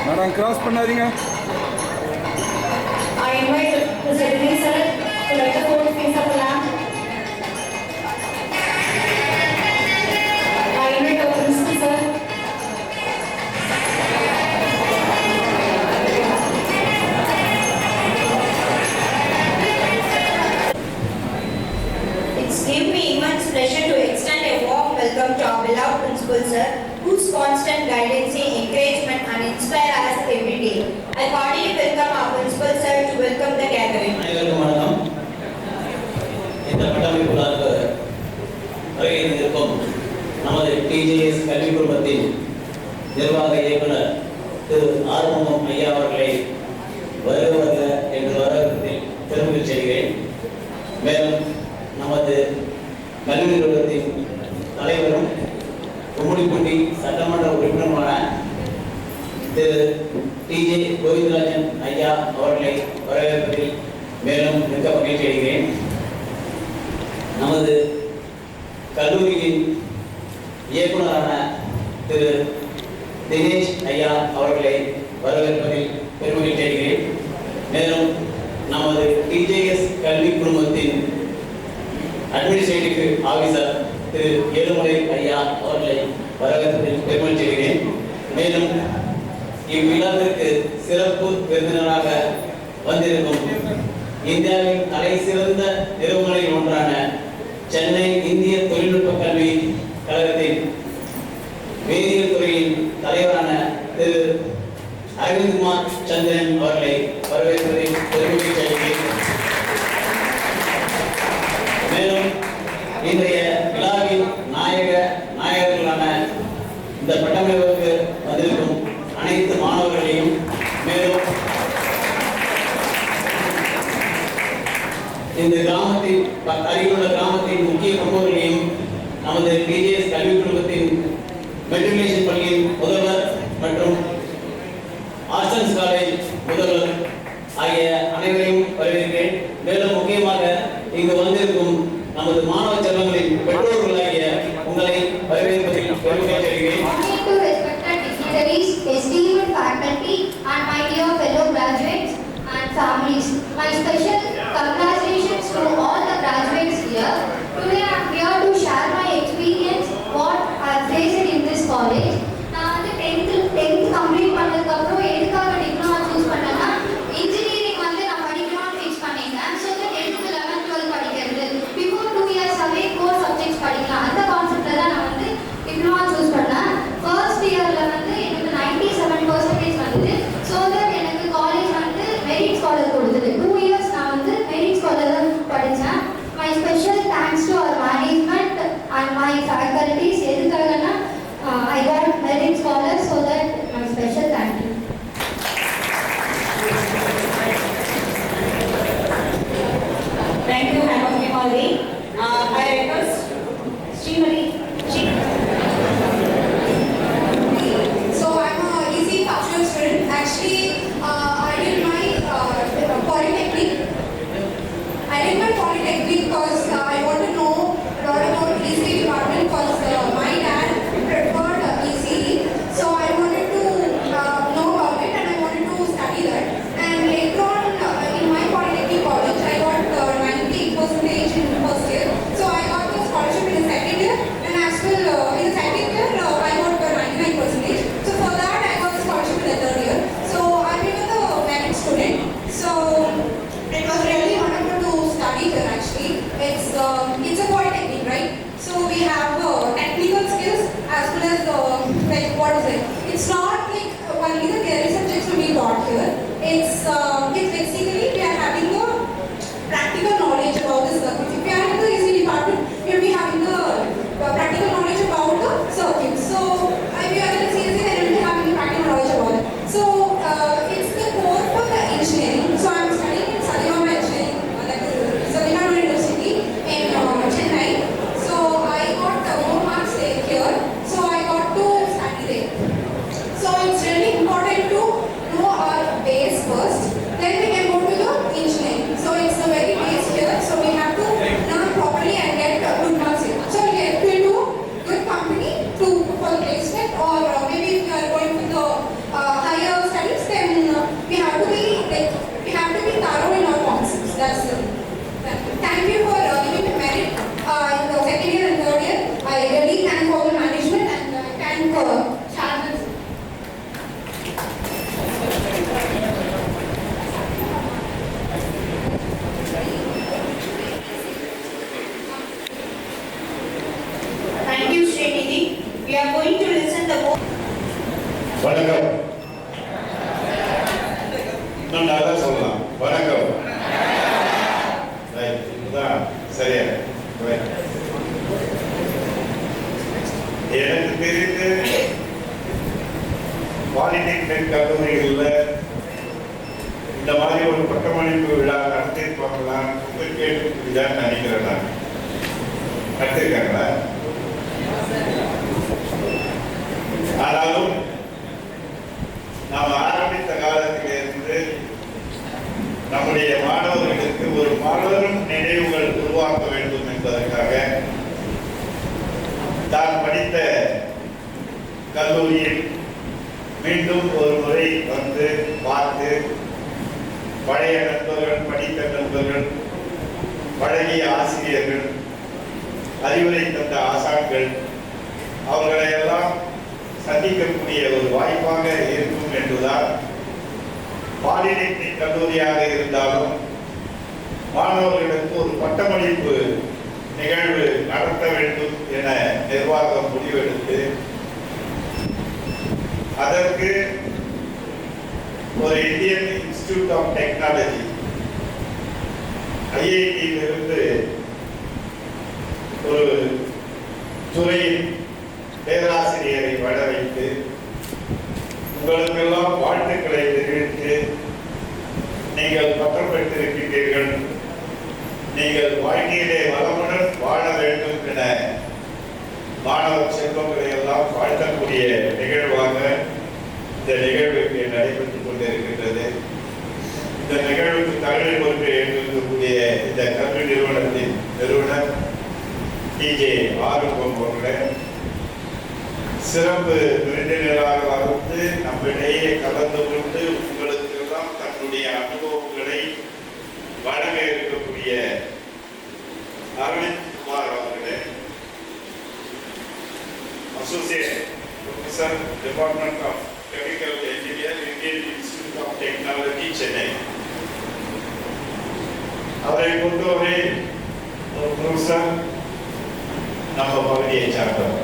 Madam cross பண்ணாதீங்க. I invite Mr. Dinesh sir to let the court face up the lamp. I invite our principal sir. It's given me immense pleasure to extend a warm welcome to our beloved principal sir, whose constant guidance, encouragement and inspire us every day. I heartily welcome our principal sir to welcome the gathering. அனைவருக்கும் வணக்கம். இந்த பட்டமளிப்பு விழாவுக்கு வருகை இருக்கும் நமது TJS கல்வி குழுமத்தின் நிர்வாக இயக்குனர் திரு ஆறுமுகம் ஐயா அவர்களை வருக என்று வரவேற்பதில் பெருமை செய்கிறேன். மேலும் நமது கல்வி நிறுவனத்தின் தலைவரும் கும்மிடிப்பூண்டி சட்டமன்ற உறுப்பினருமான திரு டிஜே கோவிந்தராஜன் ஐயா அவர்களை வரவேற்பதில் மேலும் மிக்க மகிழ்ச்சி அடைகிறேன். நமது கல்லூரியின் இயக்குநரான திரு தினேஷ் ஐயா அவர்களை வரவேற்பதில் பெருமகிழ்ச்சி அடைகிறேன். மேலும் நமது டிஜேஎஸ் கல்வி குழுமத்தின் அட்மினிஸ்ட்ரேட்டிவ் ஆஃபீஸர் திரு ஏழுமலை ஐயா அவர்களை வரவேற்பதில் பெருமகிழ்ச்சி அடைகிறேன். மேலும் இவ்விழாவிற்கு சிறப்பு விருந்தினராக வந்திருக்கும் இந்தியாவின் தலை சிறந்த நிறுவனங்களில் ஒன்றான சென்னை இந்திய தொழில்நுட்ப கல்வி கழகத்தின் வேதியியல் துறையின் தலைவரான திரு அரவிந்த்குமார் சந்திரன் அவர்களை வரவேற்பதில் பெருமகிழ்ச்சி அடைகிறேன். மேலும் இன்றைய விழாவின் நாயகர்களான இந்த பட்டமளிப்புக்கு வந்திருக்கும் அனைத்து மாணவர்களையும் மேலும் இந்த கிராமத்தின் அருகிலுள்ள கிராமத்தின் முக்கிய பிரமுகர்களையும் நமது டிஜேஎஸ் கல்வி குழுமத்தின் மெட்ரிகுலேஷன் பள்ளியின் முதல்வர் மற்றும் ஆர்ட்ஸ் அண்ட் காலேஜ் முதல்வர் ஆகிய அனைவரையும் வரவேற்கிறேன். மேலும் முக்கியமாக இங்கு வந்திருக்கும் நமது மாணவ செல்வங்களின் பெற்றோர்களாகிய உங்களை வரவேற்பதில் பெருமை அடைகிறேன். Esteemed faculty and my dear fellow graduates and families, my special congratulations to all the graduates here. Today I am here to share my experience what I faced in this college. நான் வந்து 10th complete பண்ணதுக்கு அப்புறம் எதுக்காக diploma choose பண்ணேன்னா engineering வந்து நான் படிக்கணும்னு fix பண்ணிட்டேன். ஸோ 10th 11th 12 படிக்கிறது பிஃபோர் 2 years அவே கோர் சப்ஜெக்ட்ஸ் படிக்கலாம் அந்த கான்செப்ட்ல தான் நான் வந்து டிப்ளமா சூஸ் பண்ணேன். ஃபர்ஸ்ட் இயர்ல வந்து எனக்கு 97% வந்தது. ஸோ தட் எனக்கு காலேஜ் வந்து மெரிட் ஸ்காலர் கொடுத்தது. 2 years நான் வந்து மெரிட் ஸ்காலர் தான் படித்தேன். My special thanks to our management and my faculties. எதுக்காகனா I got merit scholar. So that my special thank you. Thank you, Madam Himali. I request Srimati. So I'm a easy functional student. Actually, I did my polytechnic. Because I want to know a lot about ECE department because my dad preferred ECE. So I wanted to know about it and I wanted to study that. And later on in my polytechnic college, I got 90% in first year. So I got the scholarship in the second year and as well in the second year I got 99%. So for that I got the scholarship in the third year. So I became the merit student. So it was really wonderful to study here actually. It's a polytechnic, right? So we have technical skills as well as like what is it? It's not like only the theory subjects will be taught here. It's basically we are having the practical knowledge about the circuits. If you are in the ECE department, you will be having the practical knowledge about the circuits. So if you are in the CSE, then you will be having the practical knowledge about it. So it's the core for the engineering. So I am studying in Satyabama Engineering, Satyabama University in Chennai. So I got more marks here. So I got to study there. So it's really important to know our base first. Then we can go to the engineering. So it's a very base here. So we have to learn properly and get good marks here. So we get to good company to for placement or maybe if you are going to the higher study polytechnic கல்லூரிகளில் இந்த மாதிரி ஒரு பட்டமளிப்பு விழா நடத்திருப்பாங்களா கேட்டுதான் நினைக்கிறேன். நான் நடத்திருக்காங்களா? ஆனாலும் நாம் ஆரம்பித்த காலத்திலிருந்து நம்முடைய மாணவர்களுக்கு ஒரு மாபெரும் நினைவுகள் உருவாக்க வேண்டும் என்பதற்காக தான் படித்த கல்லூரியில் மீண்டும் ஒரு முறை வந்து பார்த்து பழைய நண்பர்கள், படித்த நண்பர்கள், பழகிய ஆசிரியர்கள், அறிவுரை தந்த ஆசான்கள் அவர்களை எல்லாம் சந்திக்கக்கூடிய ஒரு வாய்ப்பாக இருக்கும் என்றுதான் பாலிடெக்னிக் கல்லூரியாக இருந்தாலும் மாணவர்களுக்கு ஒரு பட்டமளிப்பு நிகழ்வு நடத்த வேண்டும் என நிர்வாகம் முடிவெடுத்து அதற்கு ஒரு இந்தியன் இன்ஸ்டிடியூட் ஆஃப் டெக்னாலஜி ஐஐடியிலிருந்து ஒரு துறையின் பேராசிரியரை வர வைத்து உங்களுக்கெல்லாம் வாழ்த்துக்களை தெரிவித்து நீங்கள் பட்டம் பெற்றிருக்கிறீர்கள், நீங்கள் வாழ்க்கையிலே வளமுடன் வாழ வேண்டும் என மாணவ செல்வங்களை எல்லாம் வாழ்த்தக்கூடிய நிகழ்வாக இந்த நிகழ்வுக்கு நடைபெற்றுக் கொண்டிருக்கின்றது. இந்த நிகழ்வுக்கு தலைமை பொறுப்பை ஏற்றிருக்கக்கூடிய இந்த கல்வி நிறுவனத்தின் நிறுவனர் டிஜே ஆறுமுகம் அவர்களை சிறப்பு விருந்தினராக வந்து நம்மிடையே கலந்து கொண்டு உங்களுக்கு எல்லாம் தன்னுடைய அனுபவங்களை வழங்க இருக்கக்கூடிய அரவிந்த் குமார் அவர்களே, associate professor, department of chemical engineer, Indian Institute of Technology, Chennai. அவரை பொறுத்தவரை ஒரு ப்ரொஃபசர் நம்ம பகுதியை சார்ந்தவர்.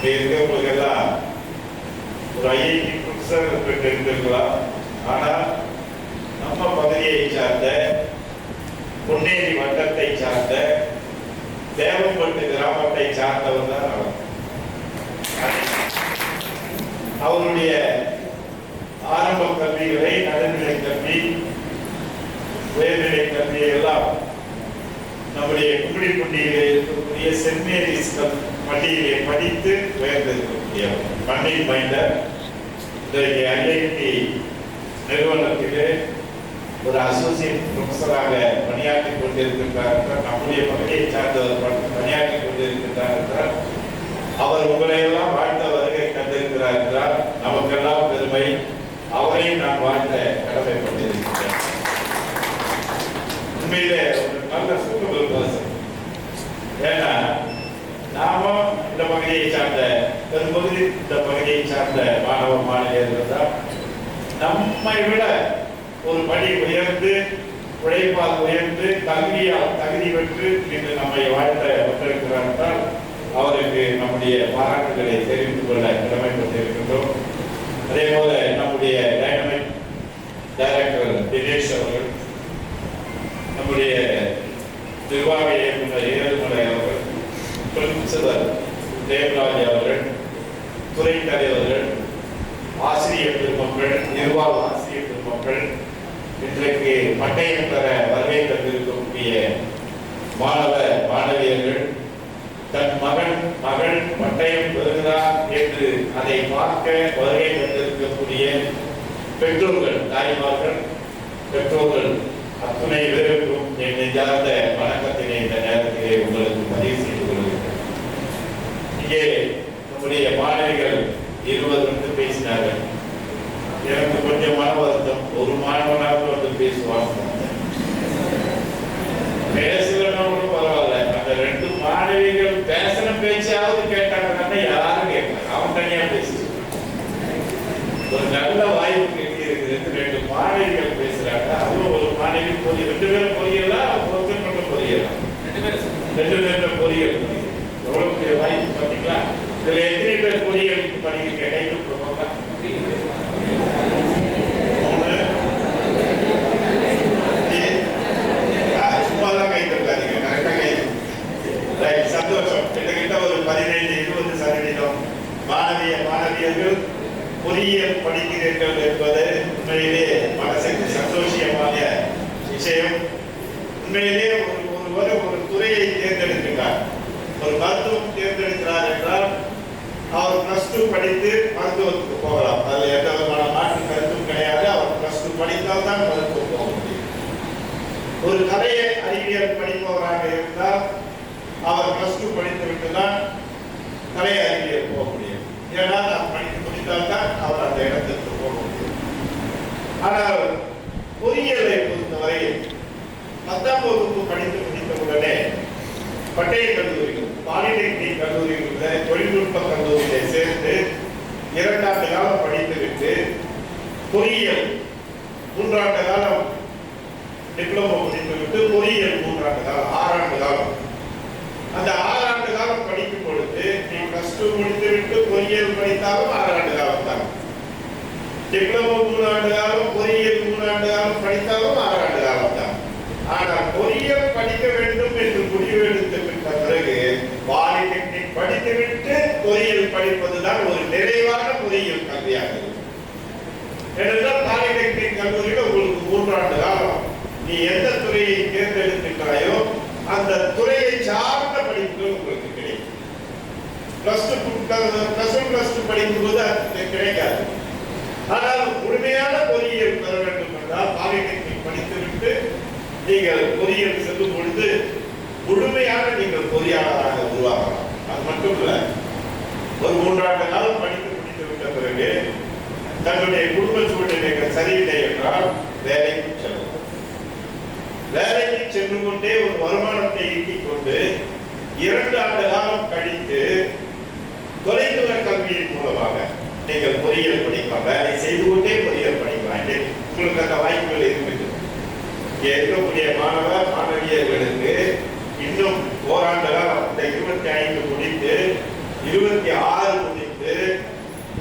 இருக்கவங்களுக்கு எல்லாம் ஒரு ஐஐடி ப்ரொஃபசர் பெற்றிருக்கலாம். ஆனால் நம்ம பகுதியை சார்ந்த, பொன்னேரி வட்டத்தை சார்ந்த, தேவம்பட்டு கிராமத்தை சார்ந்தவர் தான் அவர். அவருடைய ஆரம்ப கல்விகளை, நடுநிலை கல்வி, உயர்நிலை கல்வியை எல்லாம் நம்முடைய கும்மிடிப்பூண்டியிலே இருக்கக்கூடிய சென்ட் மேரிஸ் பள்ளியிலே படித்து உயர்ந்திருக்கக்கூடிய மண்ணில் மைண்டர் இன்றைக்கு ஐஐடி நிறுவனத்திலே ஒரு அசோசியேட் ப்ரொஃபஸராக பணியாற்றிக் கொண்டிருக்கின்றார். நம்முடைய பகுதியை சார்ந்தவர் பணியாற்றிக் கொண்டிருக்கின்றார் என்றால் அவர் உங்களை எல்லாம் வாழ்த்த வருகை தந்திருக்கிறார் என்றால் நமக்கெல்லாம் பெருமை. அவரையும் நான் வாழ்த்த கடமைப்பட்டிருக்கிறேன். உண்மையிலே ஒரு நல்ல சூப்பர் பர்சன். ஏன்னா நாமும் இந்த பகுதியை சார்ந்த, பெரும்பகுதி இந்த பகுதியை சார்ந்த மாணவ மாணவியர்கள் தான் நம்மை விட ஒரு படி உயர்ந்து, உழைப்பால் உயர்ந்து, கல்வியால் தகுதி பெற்று இன்று நம்மை வாழ்த்த வந்திருக்கிறார் என்றால் அவருக்கு நம்முடைய பாராட்டுகளை தெரிவித்துக் கொள்ள கடமைப்பட்டிருக்கின்றோம். அதே போல நம்முடைய டைனமிக் டைரக்டர் தினேஷ் அவர்கள், நம்முடைய நிர்வாக இயக்குநர் ஏழுமலை அவர்கள், பிரின்சிபல் தேவராஜ் அவர்கள், துறை தலைவர்கள், ஆசிரியர் பெருமக்கள், நிர்வாக ஆசிரியர் பெருமக்கள், இன்றைக்கு பட்டயம் பெற வருகை தந்திருக்கக்கூடிய மாணவ மாணவியர்கள், தன் மகள் பட்டயம் பெறுகிறார் என்று அதை பார்க்க வருகை தந்திருக்கக்கூடிய பெற்றோர்கள், தாய்மார்கள், பெற்றோர்கள் அத்துணை பேருக்கும் என் நெஞ்சார்ந்த வணக்கத்தினை இந்த நேரத்திலே உங்களுக்கு பதிவு செய்து கொள்கிறேன். இங்கே நம்முடைய மாணவிகள் 20 வந்து பேசினார்கள். எனக்கு கொஞ்சம் மன வருத்தம், ஒரு மாணவனாக வந்து பேசுவாங்க. பேசுகிறவங்களும் பரவாயில்ல, அந்த 2 மாணவிகள் பேசின பேச்சாவது கேட்டாங்கன்னா யாரும் கேட்கல, அவன் தனியா பேசி ஒரு நல்ல வாய்ப்பு கேட்க இருக்குது. 2 மாணவிகள் பேசுறாங்க. அதுவும் ஒரு மாணவி பொறியியல், 2 பேரும் பொறியியலா, ஒருத்தர் மட்டும் பொறியியலா, 2 பேரும் பொறியியல். எவ்வளவு பெரிய வாய்ப்பு பார்த்தீங்களா? இதுல எத்தனை பேர் பொறியியலுக்கு படிக்க கைது கொடுப்பாங்க? சும்மாதான் கை தட்டாதீங்க, கரெக்டா கை. சந்தோஷம். கிட்டத்தட்ட ஒரு 15-20% மாணவியர்கள் பொறியியல் படிக்கிறீர்கள் என்பது உண்மையிலே மனசுக்கு சந்தோஷமான விஷயம். உண்மையிலே ஒரு துறையை தேர்ந்தெடுக்கிறார், ஒரு மருத்துவம் தேர்ந்தெடுக்கிறார் என்றால் அவர் +2 படித்து மருத்துவத்துக்கு போகலாம். அதில் எந்த விதமான மாற்று கருத்தும் கிடையாது. அவர் +2 படித்தால் தான் மருத்துவம் போக முடியும். ஒரு கலை அறிவியல் படிப்பவராக இருந்தால் அவர் +2 படித்து விட்டு தான் கலை அறிவியல் போக முடியும். ஏன்னா நான் படித்து முடித்தால் தான் அவர் அந்த இடத்திற்கு போக முடியும். ஆனால் பொறியியலை பொறுத்தவரையில் 10ஆம் வகுப்பு படித்து முடித்தவுடனே பட்டய கல்லூரிகள், பாலிடெக்னிக் கல்லூரிகளில், தொழில்நுட்ப கல்லூரிகளை சேர்ந்து 2 ஆண்டு காலம் படித்துவிட்டு பொறியியல் 3 ஆண்டு காலம் டிப்ளமோ முடித்துவிட்டு பொறியியல் 3 ஆண்டு காலம் 6 ஆண்டு காலம். அந்த 6 ஆண்டு காலம் படிக்கும் பொழுது நீ +2 முடித்துவிட்டு பொறியியல் படித்தாலும் 6 ஆண்டு காலம் தான். டிப்ளமோ 3 ஆண்டு காலம், பொறியியல் 3 ஆண்டு காலம் படித்தாலும் 6 ஆண்டு காலம் தான். ஆனால் பொறியியல் படிக்க வேண்டும் என்று முடிவெடுத்து விட்ட பிறகு பாலிடெக்னிக் படித்துவிட்டு பொறியியல் படிப்பதுதான் ஒரு நிறைவான பொறியியல் கல்வியாக இருக்கும். ஏனென்றால் பாலிடெக்னிக் கல்லூரியில் உங்களுக்கு 3 ஆண்டு காலம் நீ எந்த துறையை தேர்ந்தெடுக்கிறாயோ அந்த துறையை சார்ந்த படிப்புகள் உங்களுக்கு கிடைக்கும். +1 படிக்கும் போது அது கிடைக்காது. ஆனால் முழுமையான பொறியியல் பெற வேண்டும் என்றால் பாலிடெக்னிக் படித்துவிட்டு நீங்கள் பொறியியல் செல்லும் பொழுது முழுமையான நீங்கள் பொறியாளராக உருவாகலாம். அது மட்டும் இல்ல, ஒரு 3 ஆண்டு காலம் படித்து முடித்து விட்ட பிறகு தன்னுடைய குடும்ப சூழ்நிலைகள் சரியில்லை என்றால் வேலைக்கு செல்லும். வேலைக்கு சென்று கொண்டே ஒரு வருமானத்தை ஈட்டிக் கொண்டு 2 ஆண்டு காலம் கழித்து தொலைதூர கல்வியின் மூலமாக நீங்கள் பொறியியல் படிக்கலாம். வேலை செய்து கொண்டே பொறியியல் படிக்கலாம். உங்களுக்கு அந்த வாய்ப்புகள் இருக்கிறது. இருக்கக்கூடிய மாணவியர்களுக்கு இன்னும் ஓராண்டு காலம், இந்த 25 முடித்து 26 முடித்து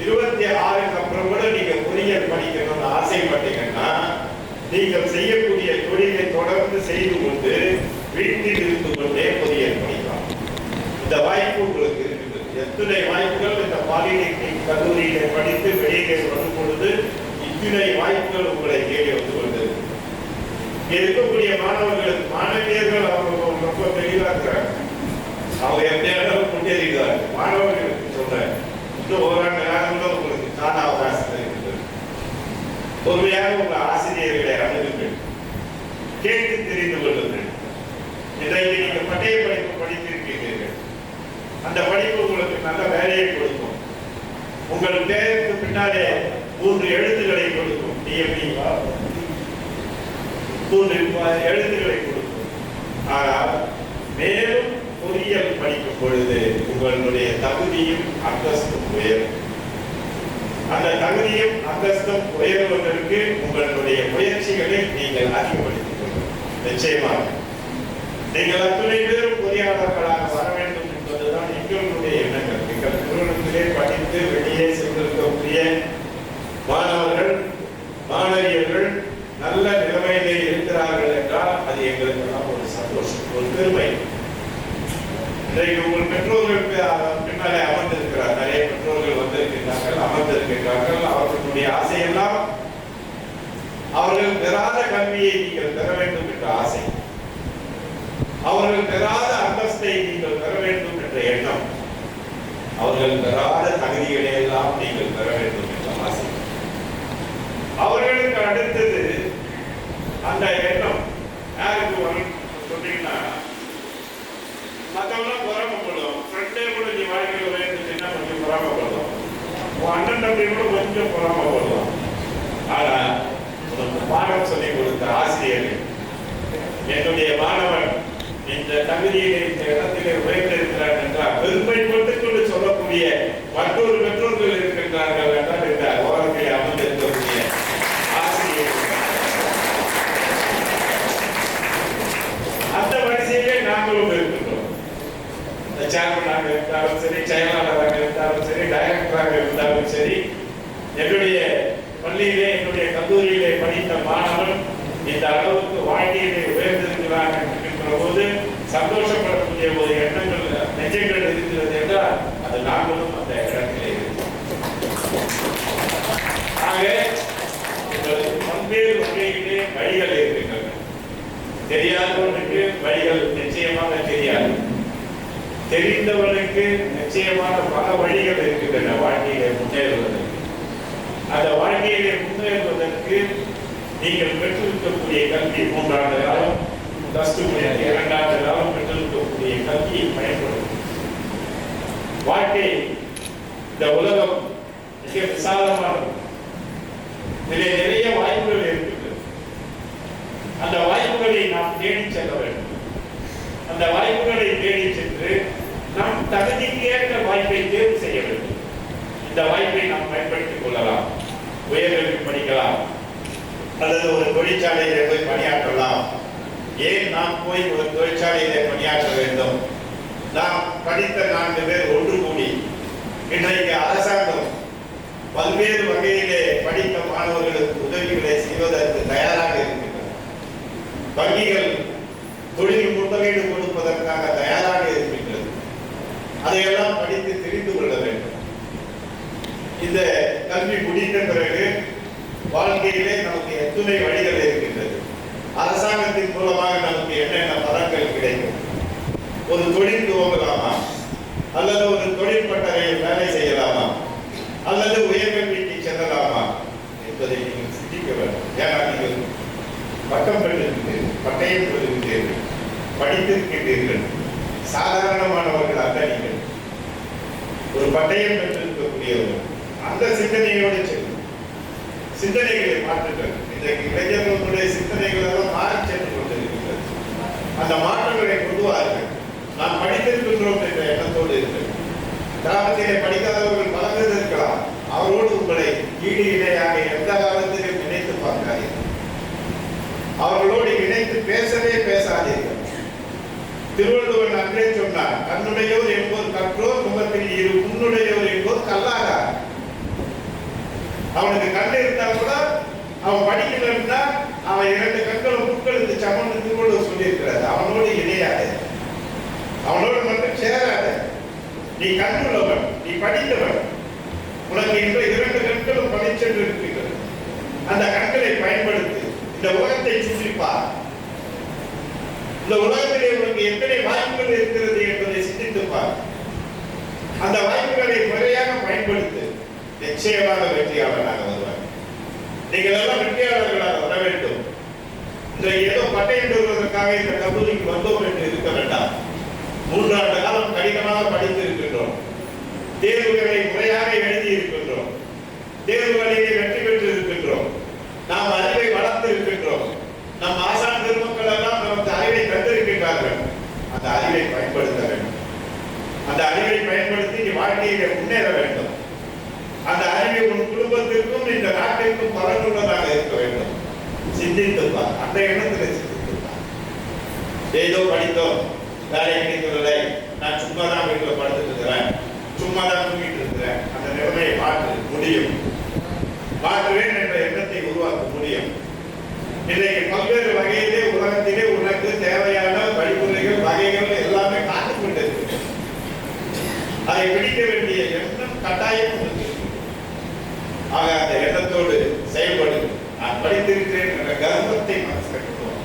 26க்கு அப்புறம் கூட நீங்க பொறியியல் படிக்கணும்னு ஆசைப்பட்டீங்கன்னா நீங்கள் செய்யக்கூடிய தொழிலை தொடர்ந்து செய்து கொண்டு வீட்டில் இருந்து கொண்டே பொறியியல் படிக்கலாம். இந்த வாய்ப்பு உங்களுக்கு இருக்குது. எத்தனை வாய்ப்புகள் இந்த பாலிடெக்னிக் கல்லூரியில படித்து வெளியே வரும் பொழுது இத்தனை வாய்ப்புகள் உங்களை தேடி வந்து கொண்டது. இருக்கக்கூடிய மாணவர்களுக்கு, மாணவியர்கள் அவங்க ரொம்ப தெளிவா இருக்கிறாங்க. அவங்க எந்த அளவுக்கு முன்னேறிக்கிறாங்க. மாணவர்களுக்கு சொல்றேன், இன்னும் ஓராண்டு காலங்களும் உங்களுக்கு கால அவகாசம் இருக்கிறது. பொறுமையாக உங்க ஆசிரியர்களை அணுகுங்கள், கேட்டு தெரிந்து கொள்ளுங்கள். இன்றைக்கு நீங்க பட்டய படிப்பு படித்திருக்கிறீர்கள். அந்த படிப்பு உங்களுக்கு நல்ல வேலையை கொடுக்கும். உங்கள் பேருக்கு பின்னாலே 3 எழுத்துக்களை கொடுக்கும். DMD 3 எழுத்துக்களை கொடுக்கும். ஆனால் மேலும் பொறியியல் படிக்கும் பொழுது உங்களுடைய தகுதியும் அந்தஸ்தும் உயரும். அந்த தகுதியும் அந்தஸ்தும் உயர்வதற்கு உங்களுடைய முயற்சிகளை நீங்கள் அதிகப்படுத்திக் கொள்ளுங்கள். நிச்சயமாக நீங்கள் அத்துணை பேரும் பொறியாளர்களாக வர வேண்டும் என்பதுதான் எங்களுடைய எண்ணங்கள். எங்கள் நிறுவனத்திலே படித்து வெளியே சென்றிருக்கக்கூடிய மாணவர்கள், மாணவியர்கள் நல்ல நிலைமையிலே இருக்கிறார்கள் என்றால் அது எங்களுக்கு ஒரு சந்தோஷம், ஒரு பெருமை. இன்றைக்கு உங்கள் பெற்றோர்களுக்கு பின்னாலே அமர்ந்திருக்கிறார், நிறைய பெற்றோர்கள் வந்திருக்கிறார்கள், அமர்ந்திருக்கிறார்கள். அவர்களுடைய ஆசையெல்லாம் அவர்கள் பெறாத கல்வியை நீங்கள் பெற வேண்டும் என்ற ஆசை, அவர்கள் பெறாத அந்தஸ்தை நீங்கள் பெற வேண்டும் என்ற எண்ணம், அவர்கள் பெறாத தகுதிகளை எல்லாம் நீங்கள் பெற வேண்டும் என்ற ஆசை. அவர்களுக்கு அடுத்தது அந்த எண்ணம் யாருக்கு வரும் சொன்னீங்கன்னா, மற்றவங்களாம் பொறாமப்படுவோம். ஃப்ரெண்டே கூட நீ வாழ்க்கையில் வேண்டுச்சுன்னா கொஞ்சம் பொறாமப்படுவோம். உன் அண்ணன் தம்பி கூட கொஞ்சம் பொறாமப்படுவோம். ஆனா உனக்கு பாடம் சொல்லிக் கொடுத்த ஆசிரியர்கள், என்னுடைய மாணவன் இந்த தகுதியிலே இந்த இடத்திலே உயர்ந்திருக்கிறார் என்றால் பெருமைப்பட்டுக் கொண்டு சொல்லக்கூடிய மற்றொரு பெற்றோர்கள் இருக்கின்றார்கள் என்றால் இந்த ஓரத்தில் அமர்ந்திருக்கக்கூடிய ஆசிரியர்கள். அந்த வரிசையிலே நாங்களும் இருக்கின்றோம். சேர்மனாக இருந்தாலும் சரி, செயலாளராக இருந்தாலும் சரி, டைரக்டராக இருந்தாலும் சரி, என்னுடைய பள்ளியிலே, என்னுடைய கல்லூரியிலே படித்த மாணவன் இந்த அளவுக்கு வாழ்க்கையிலே உயர்ந்திருக்கிறார் என்கின்ற போது சந்தோஷப்படக்கூடிய ஒரு எண்ணங்கள் நெஞ்சங்கள் இருக்கிறது என்றால் அது நாங்களும் அந்த இடத்திலே இருக்கிறோம். வழிகள் இருக்கின்றன. தெரியாதவனுக்கு வழிகள் நிச்சயமாக தெரியாது. தெரிந்தவனுக்கு நிச்சயமான பல வழிகள் இருக்கின்றன வாழ்க்கையிலே முன்னேறுவதற்கு. அந்த வாழ்க்கையிலே முன்னேறுவதற்கு நீங்கள் பெற்றிருக்கக்கூடிய கல்வி 3 ஆண்டு காலம், +2 2 ஆண்டு காலம் பெற்றிருக்கக்கூடிய கல்வியை பயன்படுத்தும். வாழ்க்கை, இந்த உலகம் மிக விசாலமானது. இதிலே நிறைய வாய்ப்புகள் இருக்கின்றது. அந்த வாய்ப்புகளை நாம் தேடி செல்ல வேண்டும். அந்த வாய்ப்புகளை தேடி சென்று நாம் தகுதிக்கு ஏற்ற வாய்ப்பை தேர்வு செய்ய வேண்டும். இந்த வாய்ப்பை நாம் பயன்படுத்திக் கொள்ளலாம். உயர்கல்வி படிக்கலாம், அல்லது ஒரு தொழிற்சாலையிலே போய் பணியாற்றலாம். ஏன் நாம் போய் ஒரு தொழிற்சாலையிலே பணியாற்ற வேண்டும்? நாம் படித்த 4 பேர் ஒன்று கூடி இன்றைக்கு அரசாங்கம் பல்வேறு வகையிலே படித்த மாணவர்களுக்கு உதவிகளை செய்வதற்கு தயாராக இருக்கின்றன. வங்கிகள் தொழில் முதலீடு கொடுப்பதற்காக தயாராக இருக்கின்றது. அதையெல்லாம் படித்து தெரிந்து கொள்ள வேண்டும். இந்த கல்வி முடிந்த பிறகு வாழ்க்கையிலே நமக்கு எத்தனை வழிகள் இருக்கின்றது. அரசாங்கத்தின் மூலமாக நமக்கு என்னென்ன பலன்கள் கிடைக்கும்? ஒரு தொழில் துவங்கலாமா, அல்லது ஒரு தொழில் பட்டறையில் வேலை செய்யலாமா, அல்லது உயர்கல்விக்கு செல்லலாமா என்பதை நீங்கள் சிந்திக்க வேண்டும். ஏன்னா நீங்கள் பட்டம் பெற்றிருக்கிறீர்கள், பட்டயம் பெற்றிருக்கிறீர்கள், படித்திருக்கின்றீர்கள். சாதாரணமானவர்கள் அல்ல. நீங்கள் ஒரு பட்டயம் பெற்றிருக்கக்கூடியவர்கள். அந்த சிந்தனையோடு செல்லும். சிந்தனைகளை மாற்றுங்கள். இன்றைக்கு இளைஞர்களுடைய சிந்தனைகள் எல்லாம் மாறி சென்று கொண்டிருக்கின்றது. அந்த மாற்றங்களை கொண்டு வாருங்கள். நாம் படித்திருக்கின்றோம் என்ற எண்ணத்தோடு இருக்கிறோம். கிராமத்திலே படிக்காதவர்கள் பலர் இருக்கலாம். அவரோடு உங்களை ஈடு இணையாக எந்த காலத்திலும் நினைத்து பார்க்காதீர்கள். அவர்களோடு இணைத்து பேசவே பேசாதீர்கள். திருவள்ளுவர் அன்றே சொன்னார், கண்ணுடையோர் என்போர் கற்றோர், முகத்தில் இரு முன்னுடையோர் என்போர் கல்லாகார். அவனுக்கு கண் இருந்தால் கூட அவன் படிக்கலன்னா அவன் 2 கண்களும் முட்களுக்கு சமன் திருவள்ளுவர் சொல்லியிருக்கிறார். அவனோடு இணையாது, அவனோடு மட்டும் சேராது. நீ கண்ணுள்ளவன், நீ படித்தவன். உனக்கு இந்த 2 கண்களும் பணிச்சென்று இருக்கின்றது. அந்த கண்களை பயன்படுத்தி இந்த உலகத்தை சுற்றிப்பார். இந்த உலகத்திலே உனக்கு எத்தனை வாய்ப்புகள் இருக்கிறது என்பதை சிந்தித்துப்பார். அந்த வாய்ப்புகளை முறையாக பயன்படுத்து. நிச்சயமாக வெற்றியாளராக வருவார். நீங்கள் எல்லாம் வெற்றியாளர்களாக வர வேண்டும். இந்த ஏதோ பட்டயம் பெறுவதற்காக இந்த கல்லூரிக்கு வந்தோம் என்று இருக்க வேண்டாம். 3 ஆண்டு காலம் கடினமாக படித்து இருக்கின்றோம். தேர்வுகளை முறையாக எழுதி இருக்கின்றோம். தேர்வுகளிலே வெற்றி பெற்று இருக்கின்றோம். நாம் அறிவை வளர்த்து இருக்கின்றோம். நம் ஆசான் பெருமக்கள் எல்லாம் நமக்கு அறிவை தந்திருக்கின்றார்கள். அந்த அறிவை பயன்படுத்த வேண்டும். அந்த அறிவை பயன்படுத்தி நீ வாழ்க்கையிலே முன்னேற வேண்டும். அந்த அறிவை உன் குடும்பத்திற்கும் இந்த நாட்டிற்கும் பலனுள்ளதாக இருக்க வேண்டும். சிந்தித்துப்பார். அந்த எண்ணத்தில் சிந்தித்துப்பார். ஏதோ படித்தோம், வேலை கிடைக்கவில்லை, நான் சும்மா தான் வீட்டில் படுத்துட்டு இருக்கிறேன், சும்மா தான் தூங்கிட்டு இருக்கிறேன். அந்த நிலைமையை மாற்ற முடியும். மாற்றுவேன் என்ற எண்ணத்தை உருவாக்க முடியும். இன்றைக்கு பல்வேறு வகையிலே உலகத்திலே உனக்கு தேவையான வழிமுறைகள், வகைகள் எல்லாமே காத்துக் கொண்டிருக்கிறது. அதை பிடிக்க வேண்டிய எண்ணம் கட்டாயம் இருக்கு. ஆக அந்த எண்ணத்தோடு செயல்படும். நான் படித்திருக்கிறேன் என்ற கர்வத்தை மனசு கட்டுவோம்.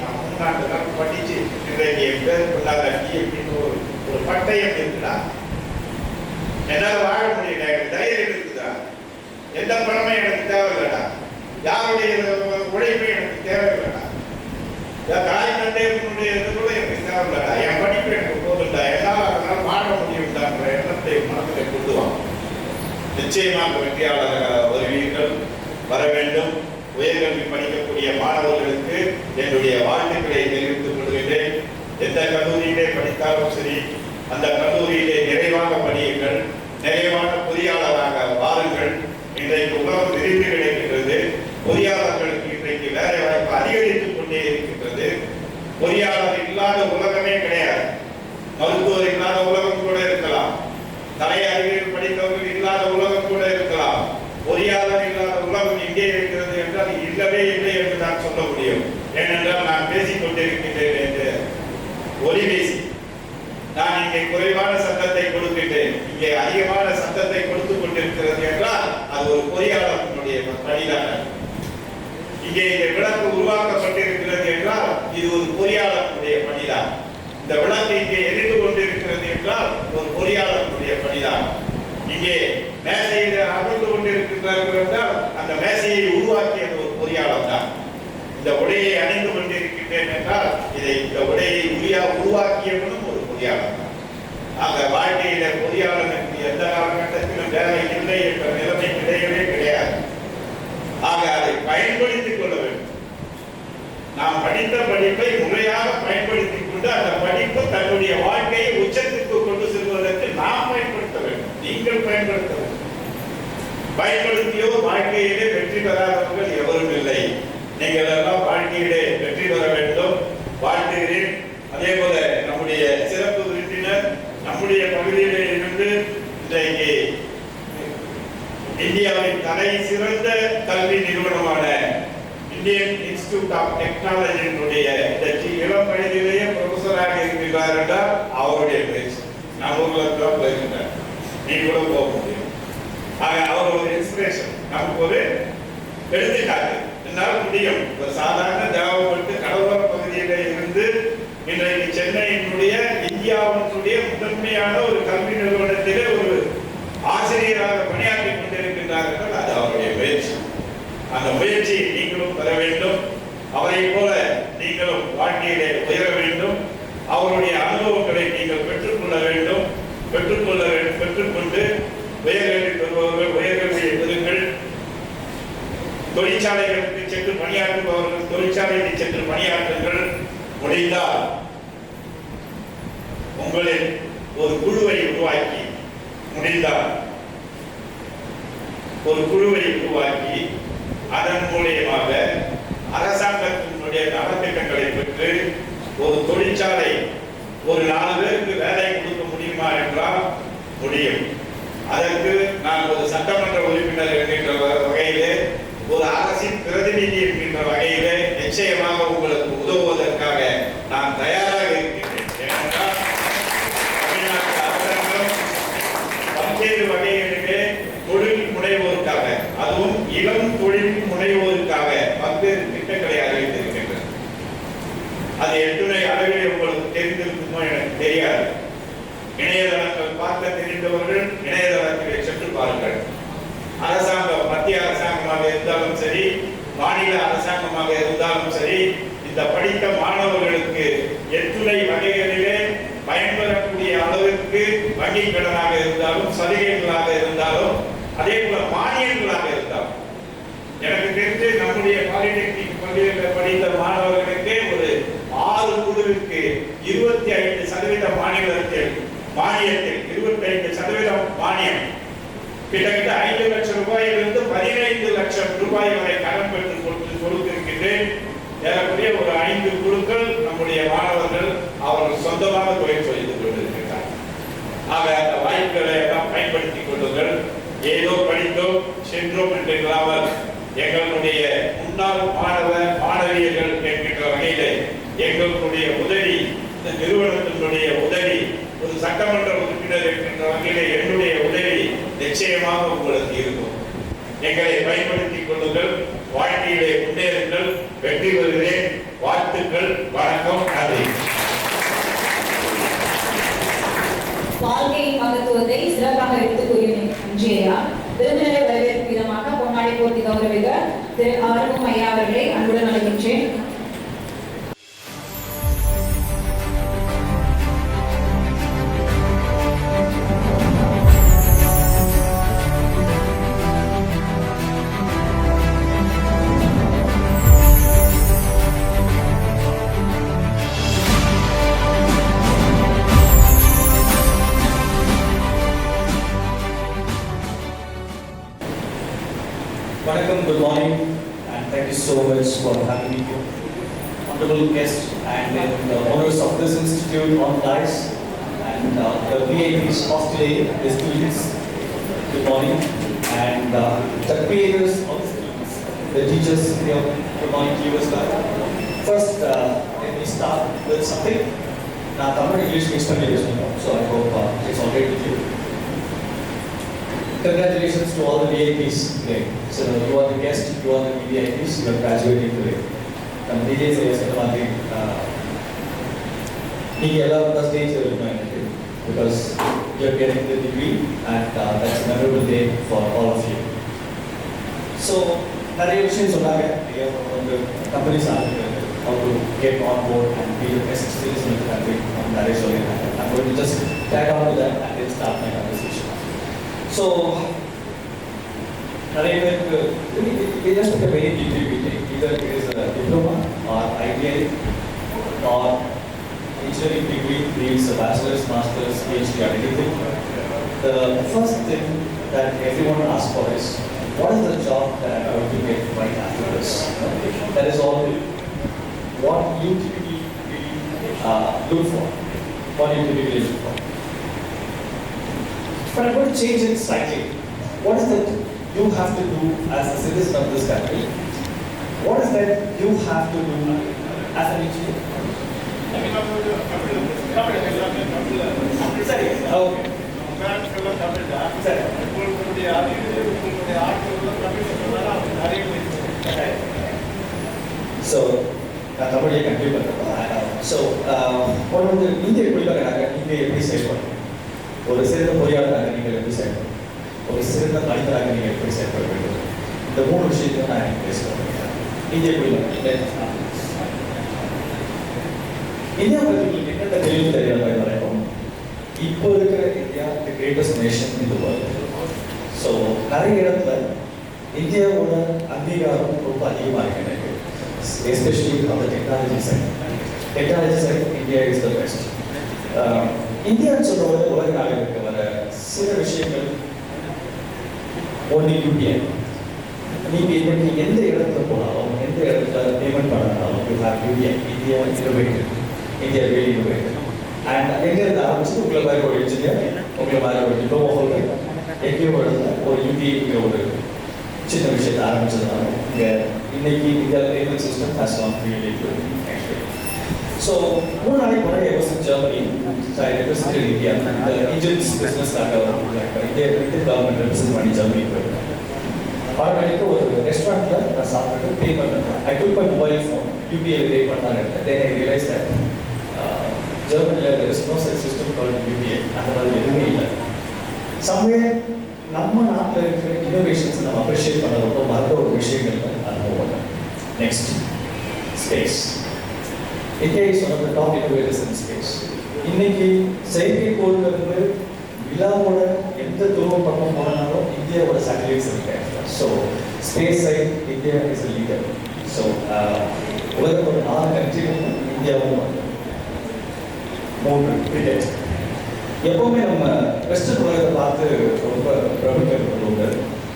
நான் 3 ஆண்டு காலம் படிச்சு இன்றைக்கு என் பேர் கொண்டாத டிஎம்னு ஒரு பட்டயம் இருக்குதா? என்னால் வாழ முடியல, எனக்கு தைரியம் இருக்குதா? எந்த பணமும் எனக்கு தேவையில்லடா. யாருடைய உழைப்பு எனக்கு தேவையில்லடா. தாய் தந்தையனுடைய இது கூட எனக்கு தேவையில்லடா. என் படிப்பு எனக்கு போதுண்டா, என்னால் அதனால் வாழ முடியும்டான்ற எண்ணத்தை மனதில் கொண்டு வாங்க. நிச்சயமாக வெற்றியாளராக வருவீர்கள், வர வேண்டும். உயர்கல்வி படிக்கக்கூடிய மாணவர்களுக்கு என்னுடைய வாழ்த்துக்களை தெரிவித்துக் கொள்கிறேன். எந்த கல்லூரியிலே படித்தாலும் சரி, அந்த கல்லூரியிலே நிறைவாக படியுங்கள், நிறைவான பொறியாளராக வாருங்கள். இன்றைக்கு உலகம் விரிந்து கிடைக்கின்றது. பொறியாளர்களுக்கு இன்றைக்கு வேலை வாய்ப்பு அதிகரித்துக் கொண்டே இருக்கின்றது. பொறியாளர் இல்லாத உலகமே கிடையாது. மருத்துவர் இல்லாத உலகம் கூட இருக்கலாம். கலை அறிவியல் படித்தவர்கள் இல்லாத உலகம் கூட இருக்கலாம். பொறியாளர் இல்லாத உலகம் எங்கே இருக்கிறது என்றால் இல்லவே இல்லை என்று நான் சொல்ல முடியும். ஏனென்றால் நான் பேசிக் கொண்டிருக்கின்றேன் என்று ஒலி பேசி நான் இங்கே குறைவான சத்தத்தை கொடுக்கின்றேன், இங்கே அதிகமான சத்தத்தை கொடுத்துக் கொண்டிருக்கிறது என்றால் அது ஒரு பொறியாளர்களுடைய பணிதான். இங்கே இந்த விளக்கு உருவாக்கப்பட்டிருக்கிறது என்றால் இது ஒரு பொறியாளருடைய பணிதான். இந்த விளக்கு இங்கே எரிந்து கொண்டிருக்கிறது என்றால் ஒரு பொறியாளருடைய பணிதான். இங்கே மேசையில் அமர்ந்து கொண்டிருக்கிறார்கள் என்றால் அந்த மேசையை உருவாக்கியது ஒரு பொறியாளர் தான். இந்த உடையை அணிந்து கொண்டிருக்கின்றேன் என்றால் இந்த உடையை உருவாக்கியவனும் ஒரு பொறியாளர் தான். ஆக வாழ்க்கையில பொறியாளருக்கு எந்த காலகட்டத்திலும் வேலை இல்லை என்ற நிலைமை கிடையவே கிடையாது. ஆக அதை பயன்படுத்திக் கொள்ள வேண்டும். நாம் படித்த படிப்பை முறையாக பயன்படுத்திக் கொண்டு அந்த படிப்பு தன்னுடைய வாழ்க்கையை உச்சத்திற்கு கொண்டு செல்வதற்கு நாம் பயன்படுத்த வேண்டும். நீங்கள் பயன்படுத்த வேண்டும். பயன்படுத்தியோ வாழ்க்கையிலே வெற்றி பெறாதவர்கள் எவரும் இல்லை. நீங்கள் எல்லாம் வாழ்க்கையிலே வெற்றி பெற வேண்டும். வாழ்த்துகிறேன். அதே போல நம்முடைய சிறப்பு விருந்தினர் நம்முடைய பகுதியிலே இருந்து இன்றைக்கு இந்தியாவின் தலை சிறந்த கல்வி நிறுவனமான இந்தியன் இன்ஸ்டிடியூட் ஆஃப் டெக்னாலஜியினுடைய இளம் வயதிலேயே ப்ரொஃபஸராக இருக்கிறார் என்றால் அவருடைய முயற்சி. நம்ம ஊர்ல போயிருந்தார், நீ கூட போக முடியும். ஆக அவர் ஒரு இன்ஸ்பிரேஷன், நமக்கு ஒரு எடுத்துக்காட்டு. என்னால் முடியும். ஒரு சாதாரண தேவைப்பட்டு கடலோர பகுதியில இருந்து இன்றைக்கு சென்னையினுடைய இந்தியாவினுடைய முதன்மையான ஒரு கல்வி நிறுவனத்திலே ஒரு ஆசிரியராக பணியாற்றிக் கொண்டிருக்கின்றார்கள். அது அவருடைய முயற்சி. அந்த முயற்சியை நீங்களும் பெற வேண்டும். அவரை போல நீங்களும் வாழ்க்கையிலே உயர வேண்டும். அவருடைய அனுபவங்களை நீங்கள் பெற்றுக்கொள்ள வேண்டும். பெற்றுக்கொண்டு உயர்கல்வி பெறுபவர்கள் உயர்கல்வியை பெறுங்கள். தொழிற்சாலைகளுக்கு சென்று பணியாற்றுபவர்கள் தொழிற்சாலைக்கு சென்று பணியாற்றுங்கள். முடிந்தால் உங்களில் ஒரு குழுவை உருவாக்கி அதன் மூலியமாக அரசாங்கத்தினுடைய நலத்திட்டங்களை பெற்று ஒரு தொழிற்சாலை ஒரு 4 பேருக்கு வேலை கொடுக்க முடியுமா என்றால் முடியும். அதற்கு நான் ஒரு சட்டமன்ற உறுப்பினர் என்கின்ற வகையிலே ஒரு அரசின் பிரதிநிதி என்கின்ற வகையிலே நிச்சயமாக உங்களுக்கு உதவுவதற்காக நான் தயாராக இருக்கின்றேன். ஏனென்றால் தமிழ்நாட்டு அரசாங்கம் பல்வேறு வகைகளிலே தொழில் முனைவோருக்காக, அதுவும் இளம் தொழில் முனைவோருக்காக பல்வேறு திட்டங்களை அறிவித்திருக்கின்றன. அது எட்டுணை அளவிலே உங்களுக்கு தெரிந்திருக்குமோ எனக்கு தெரியாது. இணையதளங்கள் பார்க்க தெரிந்தவர்கள் இணையதளத்திலே சென்று பாருங்கள். அரசாங்கம் மத்திய அரசாங்கமாக இருந்தாலும் சரி, மாநில அரசாங்கமாக இருந்தாலும் சரி, இந்த படித்த மாணவர்களுக்கு எத்துணை வகைகளிலே பயன்பெறக்கூடிய அளவிற்கு வங்கி கடனாக இருந்தாலும் சலுகைகளாக இருந்தாலும் அதே போல மானியங்களாக இருந்தாலும், எனக்கு தெரிந்து நம்முடைய பாலிடெக்னிக் பள்ளியில் படித்த மாணவர்களுக்கே ஒரு 6 குழுவிற்கு 25% மாநிலத்தில் மானியத்தில் 25% மானியம், கிட்டத்தட்ட 5 லட்சம் ரூபாயிலிருந்து 15 லட்சம் ரூபாய் வரை கடன் பெற்று கொடுத்திருக்கின்றேன். ஏறக்குறைய ஒரு 5 குழுக்கள் நம்முடைய மாணவர்கள் அவர்கள் சொந்தமாக தொழில் செய்து கொண்டிருக்கிறார். ஆக அந்த வாய்ப்புகளை எல்லாம் பயன்படுத்திக் கொள்ளுங்கள். ஏதோ படித்தோம் சென்றோம் என்று இல்லாமல் எங்களுடைய முன்னாள் மாணவியர்கள் என்கின்ற வகையிலே எங்களுடைய உதவி, இந்த நிறுவனத்தினுடைய உதவி, ஒரு சட்டமன்ற உறுப்பினர் என்கின்ற வகையிலே என்னுடைய உதவி நிச்சயமாக உங்களுக்கு இருக்கும். எங்களை பயன்படுத்திக் கொள்ளுங்கள். வாழ்க்கையிலே முன்னேறுங்கள். வெற்றி பெறுகிறேன். வாழ்த்துக்கள். வணக்கம். நன்றி. வாழ்க்கையின் மகத்துவத்தை சிறப்பாக எடுத்துக் கூறிய இன்றையா விருந்தினரை வரவேற்பு விதமாக பொன்னாடை போட்டி கௌரவிக்க திரு ஆர்வம் ஐயா அவர்களை அன்புடன் அழைக்கின்றேன். Welcome, good morning, and thank you so much for having me here. Honorable guests and the owners of this institute on dais, and the VIPs, hostel students, good morning, and the creators of the students, the teachers here, good morning to you as well. First, let me start with something. Now, Tamil English mix panni pesum, so I hope it's all right with you. congratulations to all the VIPs today. So you are the guest, you are the VIPs, you are graduating today. நம்ம DJs சொன்ன மாதிரி நீங்க எல்லாரும் தான் stage இருக்கணும் எனக்கு because you are getting the degree and that's a memorable day for all of you. So நிறைய விஷயம் சொன்னாங்க வந்து கம்பெனிஸ் ஆரம்பிக்கிறது how to get on board and be the best citizen of the country நிறைய சொல்லியிருக்காங்க. I'm going to just tag on to that and then start my conversation. So நிறைய பேருக்கு we just took a very deep degree, either it is a diploma or ITI or engineering degree, means a bachelor's, master's, PhD or anything. The first thing that everyone asks for is, what is the job that I'm going to get right after this? That is all what you typically look for. What you typically look for. But I'm going to change it slightly. What is that you have to do as a citizen of this country? What is that you have to do as an engineer? Sorry. Okay. So, நான் தமிழையே கண்டிப்பாக பண்ணுறேன். So ஒரு வந்து இந்திய குடிமகனாக நீங்கள் எப்படி செயல்படணும், ஒரு சிறந்த பொறியாளராக நீங்கள் எப்படி செயல்படணும், ஒரு சிறந்த மனிதராக நீங்கள் எப்படி செயல்பட வேண்டும், இந்த 3 விஷயத்தை நான் எனக்கு பேசுகிறேன். இந்திய குடிமகன் இந்தியா பற்றி உங்களுக்கு என்னென்ன தெளிவு தெரியாத வரைக்கும் இப்போ இருக்கிற India the greatest nation in the world. So நிறைய இடத்துல இந்தியாவோட அங்கீகாரம் ரொம்ப அதிகமாக இருக்கு, எஸ்பெஷலி அந்த technology side. Technology side India is the best. இந்தியான்னு சொல்லும்போது உலக நாடுகளுக்கு வர சில விஷயங்கள் ஒன்று யூபிஐ. நீங்கள் இன்னைக்கு எந்த இடத்துல போனாலும் எந்த இடத்துல பேமெண்ட் பண்ணாலும் you have UPI. India innovative, India really innovative. And எங்கேருந்து ஆரம்பிச்சு உங்களை மாதிரி ஒரு இன்ஜினியர், உங்களை மாதிரி ஒரு டிப்ளமோ ஹோல்டர், எங்கேயோ ஒரு யூபிஐங்கிற ஒரு சின்ன விஷயத்தை ஆரம்பிச்சதுனால இங்கே இன்னைக்கு India payment system has Khan really good actually. So 3 நாளைக்கு முன்னாடி I was in Germany. So I represented India. The engines business இந்திய கவர்மெண்ட் ரெப்ரசென்ட் பண்ணி ஜெர்மனி போயிருக்கேன். ஆட்டோமேட்டிக்காக ஒரு ரெஸ்டாரண்ட்டில் நான் சாப்பிட்டு பே பண்ணுறேன். I took my mobile phone, UPI பே பண்ணாங்க. Then I realized that ஜெர்மனியில் there is no such system called UPI. அந்த மாதிரி எதுவுமே இல்லை. Somewhere நம்ம நாட்டில் இருக்கிற இன்னோவேஷன்ஸ் நம்ம அப்ரிஷியேட் பண்ண ரொம்ப மறந்த ஒரு விஷயங்கள் அனுபவம். Next, space. India is one of the top innovators in space. இன்னைக்கு செயற்கைக்கோளில் இருந்து விழாவோட எந்த தூரம் பக்கம் போனாலும் இந்தியாவோட சேட்டலைட்ஸ் இருக்கு. So space side India is a leader. So உலகத்தோட 4 கண்ட்ரிகளும் இந்தியாவும் 3 கிரிக்கெட். எப்போவுமே நம்ம வெஸ்டர்ன் உலகத்தை பார்த்து ரொம்ப பிரமிக்கிறது,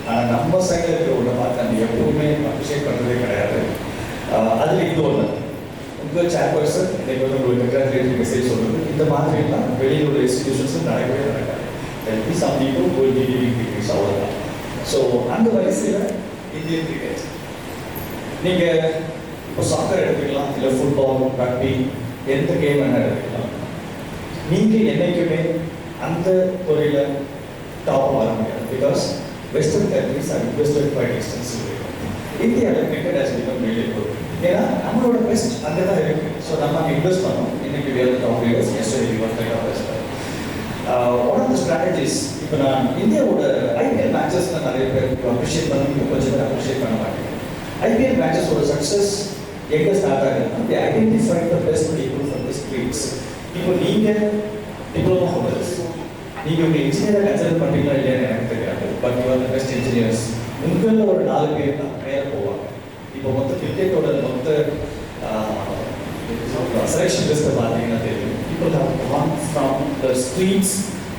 ஆனால் நம்ம சைடில் இருக்கிற ஒன்றை பார்த்து நம்ம எப்பவுமே அப்ரிஷியேட் பண்ணுறதே கிடையாது. அதில் இது ஒன்று, உங்கள் சேர்பர்சன் இன்னைக்கு வந்து உங்களுக்கு கங்க்ராச்சுலேஷன் மெசேஜ் சொல்கிறது. இந்த மாதிரிலாம் வெளியில் உள்ள இன்ஸ்டிடியூஷன்ஸும் நடக்கவே நடக்காது. Some people will be giving degrees அவ்வளோதான். ஸோ அந்த வரிசையில் இந்தியன் கிரிக்கெட். நீங்கள் இப்போ சாக்கர் எடுத்துக்கலாம், இல்லை ஃபுட்பால், ரக்பி, எந்த கேம் வேணால் எடுத்துக்கலாம். நீங்கள் என்றைக்குமே அந்த துறையில் டாப் வர முடியாது. Because western countries are invested quite extensively. இந்தியாவில் cricket has become really good. ஏன்னா நம்மளோட பெஸ்ட் அங்கே தான் இருக்குது. ஸோ நம்ம அங்கே இன்வெஸ்ட் பண்ணோம். இன்னைக்கு we are the top leaders. Yesterday we were the top leaders. One of the strategies, இப்போ நான் இந்தியாவோட ஐபிஎல் மேட்சஸ் நிறைய பேர் அப்ரிஷியேட் பண்ணி கொஞ்சம் பேர் அப்ரிஷியேட் பண்ண மாட்டேங்க. ஐபிஎல் மேட்சஸோட சக்ஸஸ் எங்கே ஸ்டார்ட் ஆகுதுன்னா, they identified the best people from the streets. இப்போ நீங்கள் டிப்ளமோ ஹோல்டர்ஸ், நீங்கள் உங்கள் இன்ஜினியரை கன்சிடர் பண்ணுறீங்களா இல்லையான்னு எனக்கு தெரியாது. But you are the best engineers. உங்களில் ஒரு 4 பேர் தான் மேலே போவாங்க. இப்போ மொத்த கிரிக்கெட்டோட மொத்த செலெக்ஷன் லிஸ்ட்டை பார்த்தீங்கன்னா தெரியும். People have gone from the streets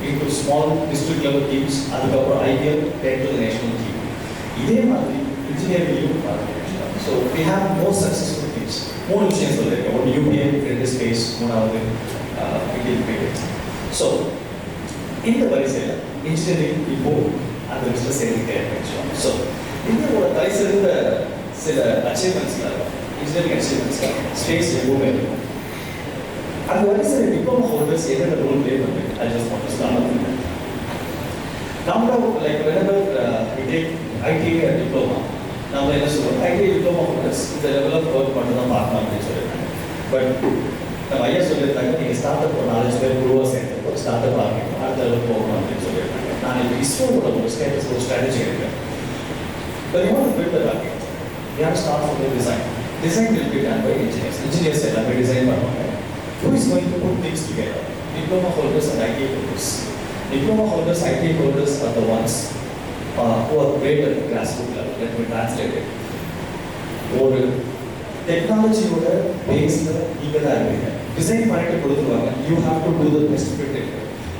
into small district level teams, அதுக்கப்புறம் IPL to the national team. இதே மாதிரி இன்ஜினியரிங்லையும் பார்க்கலாம். So we have more successful teams. 3 விஷயம் சொல்லியிருக்கேன். ஒன்று UPI, 2 ஸ்பேஸ், 3வது இந்தியன் கிரிக்கெட். ஸோ இந்த வரிசையில் இன்ஜினியரிங் இப்போ அந்த லிஸ்ட்டில் சேர்த்துக்கிட்டே இருக்கேன். ஸோ இந்தியாவோட தலை சிறந்த சில அச்சீவ்மெண்ட்ஸில் இன்ஜினியரிங் அச்சீவ்மெண்ட்ஸில் ஸ்பேஸ் எப்பவுமே இருக்கும். அந்த வரிசையில் டிப்ளமோ ஹோல்டர்ஸ் என்னென்ன ரோல் ப்ளே பண்ணுறது, I just want to start off with. Now, like whenever we take ITI and diploma, now என்ன சொல்லுவோம் ITI diploma holders இந்த level of work மட்டும் தான் பார்க்கணும் அப்படின்னு சொல்லியிருக்காங்க. பட் நம்ம ஐயா சொல்லியிருக்காங்க நீங்கள் ஸ்டார்ட் அப் ஒரு 4 பேர் குழுவாக சேர்ந்து ஒரு ஸ்டார்ட் அப் ஆரம்பிக்கணும் அடுத்த லெவல் போகணும் அப்படின்னு சொல்லியிருக்காங்க. நான் இப்போ இஸ்ரோவோட ஒரு ஸ்டேட்டஸ் ஒரு ஸ்ட்ராட்டஜி இருக்கேன். But you want to build a rocket, you have to start from the design. Design will be done by engineers. Engineers எல்லாமே டிசைன் பண்ணுவாங்க. Who is going to put things together? Diploma holders and ITI holders. Diploma holders, ITI holders are the ones who are great at the grassroots level. Let me translate it. ஒரு டெக்னாலஜியோட பேஸில் நீங்கள் தான் இருப்பீங்க. Design பண்ணிட்டு கொடுத்துருவாங்க. You have to do the best fit.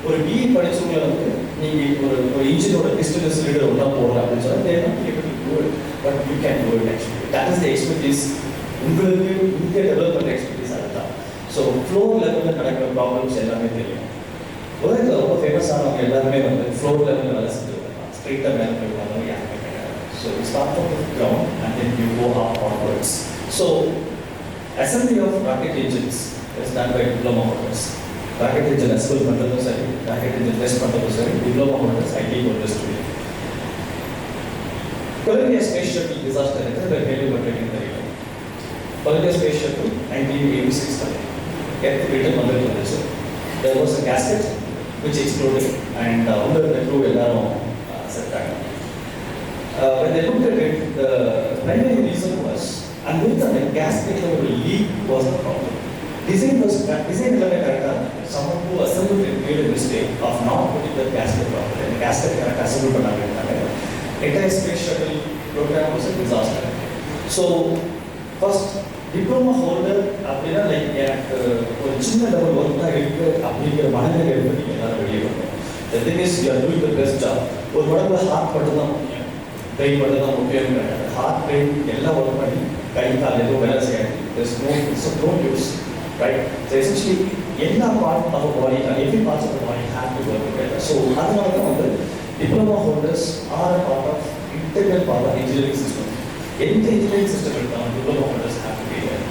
ஒரு BE படிச்சவங்களை வந்து நீங்கள் ஒரு இன்ஜினோட டிஸ்டன்ஸ் லீடர் ஒன்றா போடுற அப்படின்னு சொன்னால் தேவை to do it. But you can do it actually. That is the expertise. உங்களுக்கு இங்கே டெவலப் பண்ணுற எக்ஸ்பர்டீஸ் அதுதான். ஸோ ஃப்ளோர் லெவலில் நடக்கிற ப்ராப்ளம்ஸ் எல்லாமே தெரியும். உலகத்தில் ரொம்ப ஃபேமஸானவங்க எல்லாருமே வந்து ஃப்ளோர் லெவலில் வேலை செஞ்சுருக்காங்க. ஸ்ட்ரெயிட்டாக மேலே போய் வந்தவங்க யாருமே கிடையாது. So you start from the ground and then you go up onwards. So assembly of rocket engines is done by diploma holders. Rocket engine assemble பண்ணுறதும் சரி, rocket engine test பண்ணுறதும் சரி, diploma holders, ITI holders today. Columbia Space Shuttle disaster எத்தனை கேள்விப்பட்டிருக்கீங்கன்னு தெரியல. Columbia Space Shuttle 1986 earth return வந்துச்சு. There was a gasket which exploded and under the crew எல்லாரும் செத்தாங்க. When they looked at it, the primary reason was and with the gasket leak was the problem. Design எல்லாமே கரெக்டாக. Someone who assembled it made a mistake of not putting the gasket properly. The gasket கரெக்டாக assemble பண்ணாங்க. Entire space shuttle program was a disaster. So first diploma holder அப்படின்னா like எனக்கு ஒரு சின்ன level work தான் இருக்கு அப்படிங்கிற மனநிலை எடுத்து நீங்கள் எல்லாரும் வெளியே வரணும். The thing is you are doing the best job. ஒரு மடங்கு ஹார்ட் மட்டும் தான் முக்கியம், பிரெயின் மட்டும் தான் முக்கியம் கிடையாது. ஹார்ட் பிரெயின் எல்லாம் ஒர்க் பண்ணி கை கால் எதுவும் வேலை செய்யாது. No use, right? So essentially எல்லா part of body every parts of the body have to work together. So அதனால தான் வந்து diploma holders are a part of integral part of engineering system. எந்த engineering system எடுத்தாலும் diploma holders have to be there.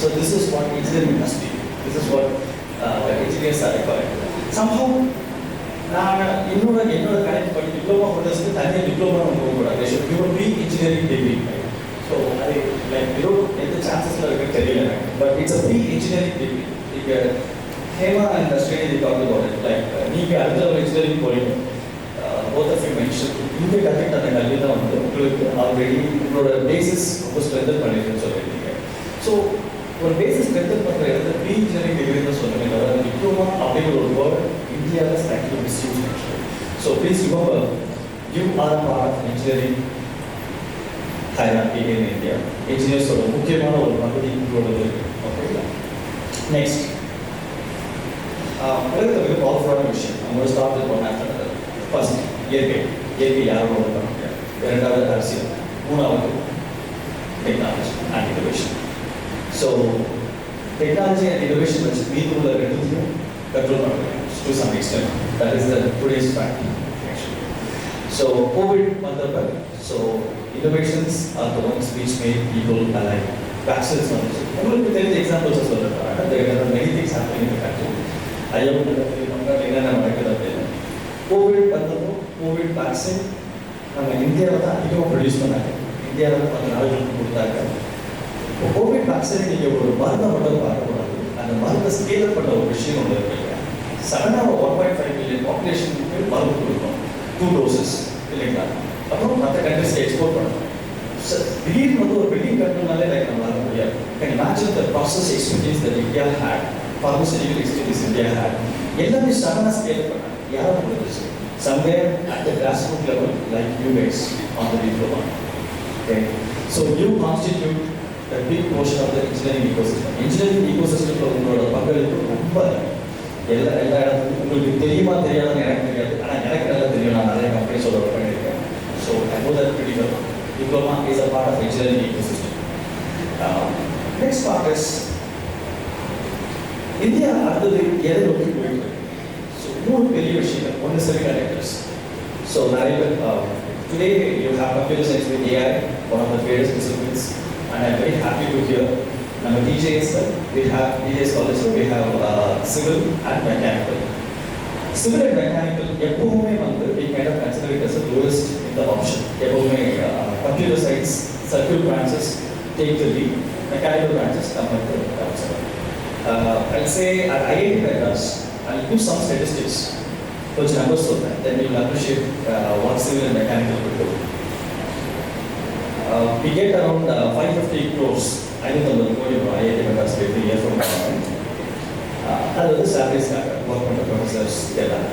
So this is what engineering must be. This is what the engineers are required. Somehow நான் என்னோட connect பண்ணி diploma ஹோல்டர்ஸ்க்கு தனியாக diploma போகக்கூடாது. They should give a pre-engineering degree. So அது like ஏதோ எந்த சான்சஸில் இருக்குன்னு தெரியல எனக்கு. But it's a pre-engineering degree. நீங்கள் ஹேமா அண்ட் ஸ்ரீநிதி டாக்டர் போகிறேன் லைக் நீங்கள் அடுத்த ஒரு இன்ஜினியரிங் போகிறீங்க. போத் ஆஃப் யூ மென்ஷன் இங்கே கற்றுக்கிட்ட அந்த கல்வி தான் வந்து உங்களுக்கு ஆல்ரெடி உங்களோட பேசிஸ் ரொம்ப ஸ்ட்ரென்தன் பண்ணியிருக்குன்னு சொல்லியிருக்கீங்க. ஸோ ஒரு பேசிஸ் ஸ்ட்ரென்தன் பண்ணுற இடத்துல pre-engineering degree தான் சொல்லுங்கள். அதாவது டிப்ளமா அப்படிங்கிற ஒரு வேர்ட் இந்தியாவில் ஸ்ட்ராக்டிவ் misuse actually. So please remember you are a part of engineering hierarchy in India. Engineers ஒரு முக்கியமான ஒரு பகுதி உங்களோடது இருக்கு. ஓகேங்களா? நெக்ஸ்ட் உலகத்தில் மிக பவர்ஃபுல்லான விஷயம் நம்ம start with one after another. First இயற்கை யாரும் ஒன்று பண்ண முடியாது. இரண்டாவது அரசியல், மூணாவது technology and innovation. So technology and innovation வச்சு மீது உள்ள ரெண்டுத்தையும் கண்ட்ரோல் பண்ண முடியும் to some extent. That is the today's fact actually. So Covid வந்தப்ப so innovations are the ones which make people alive. Vaccines வந்துச்சு. உங்களுக்கு தெரிஞ்ச எக்ஸாம்பிள்ஸை சொல்லுறாங்க. There are many things happening in the country. என்னென்ன நடக்குது அப்படின்னு. கோவிட் வந்தப்போ கோவிட் வேக்சின் நம்ம இந்தியாவில் தான் அதிகமாக ப்ரொடியூஸ் பண்ணாங்க. இந்தியாவில் 10 நாடுகளுக்கு கொடுத்தாங்க. இப்போ கோவிட் வேக்சின் நீங்கள் ஒரு மருந்தை மட்டும் பார்க்கக்கூடாது. அந்த மருந்தை ஸ்கேல் பண்ண ஒரு விஷயம் ஒன்று இருக்குங்க. சடனாக 1.5 மில்லியன் பாப்புலேஷனுக்கு மருந்து கொடுக்கணும். 2 doses இல்லைங்களா? அப்புறம் மற்ற கண்ட்ரிஸ்க்கு எக்ஸ்போர்ட் பண்ணணும். திடீர்னு வந்து ஒரு பில்டிங் கட்டணும்னாலே லைக் நம்மளால முடியாது. Can imagine the process expertise that India had, pharmaceutical expertise India had. எல்லாமே சடனாக ஸ்கேல் பண்ணாங்க. யாரும் முடிஞ்சிச்சு. Somewhere at the grassroots level, like you guys on the diploma. Okay, so you constitute a big portion of the engineering ecosystem. Engineering ecosystem உங்களோட பங்களிப்பு ரொம்ப எல்லா இடத்துலையும் உங்களுக்கு தெரியுமா தெரியாதுன்னு எனக்கு தெரியாது. ஆனால் எனக்கு நல்லா தெரியும். நான் நிறைய கம்பெனிஸோட ஒர்க் பண்ணியிருக்கேன். So I know that pretty well. Diploma is a part of engineering ecosystem. Next part is India அடுத்தது எதை நோக்கி போயிட்டு. ஸோ மூணு பெரிய விஷயங்கள். ஒன்று செமிகண்டக்டர்ஸ். ஸோ நிறைய பேர் today you have computer science with AI, one of the greatest disciplines, and I'm very happy to hear. நம்ம TJS we have TJS college, we have civil and mechanical. Civil and mechanical எப்பவுமே வந்து we kind of consider it as the lowest in the option. எப்பவுமே computer science, circuit branches take the lead, mechanical branches come at the outside. I'll say at IIT Madras, I'll give some statistics, which numbers for that, then you'll appreciate what civil and mechanical will do. We get around 550 crores. I think the IIT Madras every year from government. That is the salaries work on the professors get that.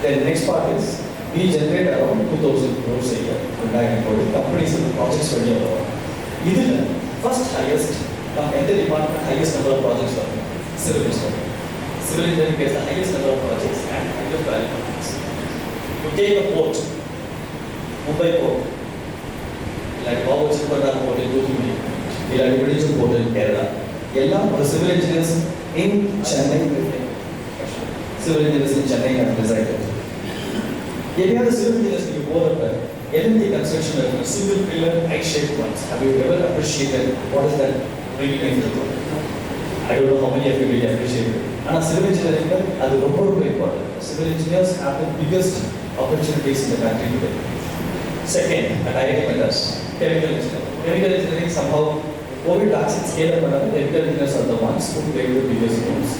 Then next part is we generate around 2,000 crores a year from companies and projects for year. This is the first highest, the department highest number of projects for civil engineering. Civil engineering gets the highest number of projects and highest value companies. You take a port, Mumbai port, like Babu Chippada port in Duthubi, Iladividu port in Kerala. All the civil engineers in Chennai, civil engineers in Chennai have resided. Any other civil engineers you go up there, any construction of single pillar I-shaped ones, have you ever appreciated what is that really mean to do? I don't know how many of you really appreciate it. And civil engineering, that is very important. Civil engineers have the biggest opportunities in the country today. Second, at IIT Madras, chemical engineering. Chemical engineering somehow COVID vaccine scale up, chemical engineers are the ones who play the biggest roles.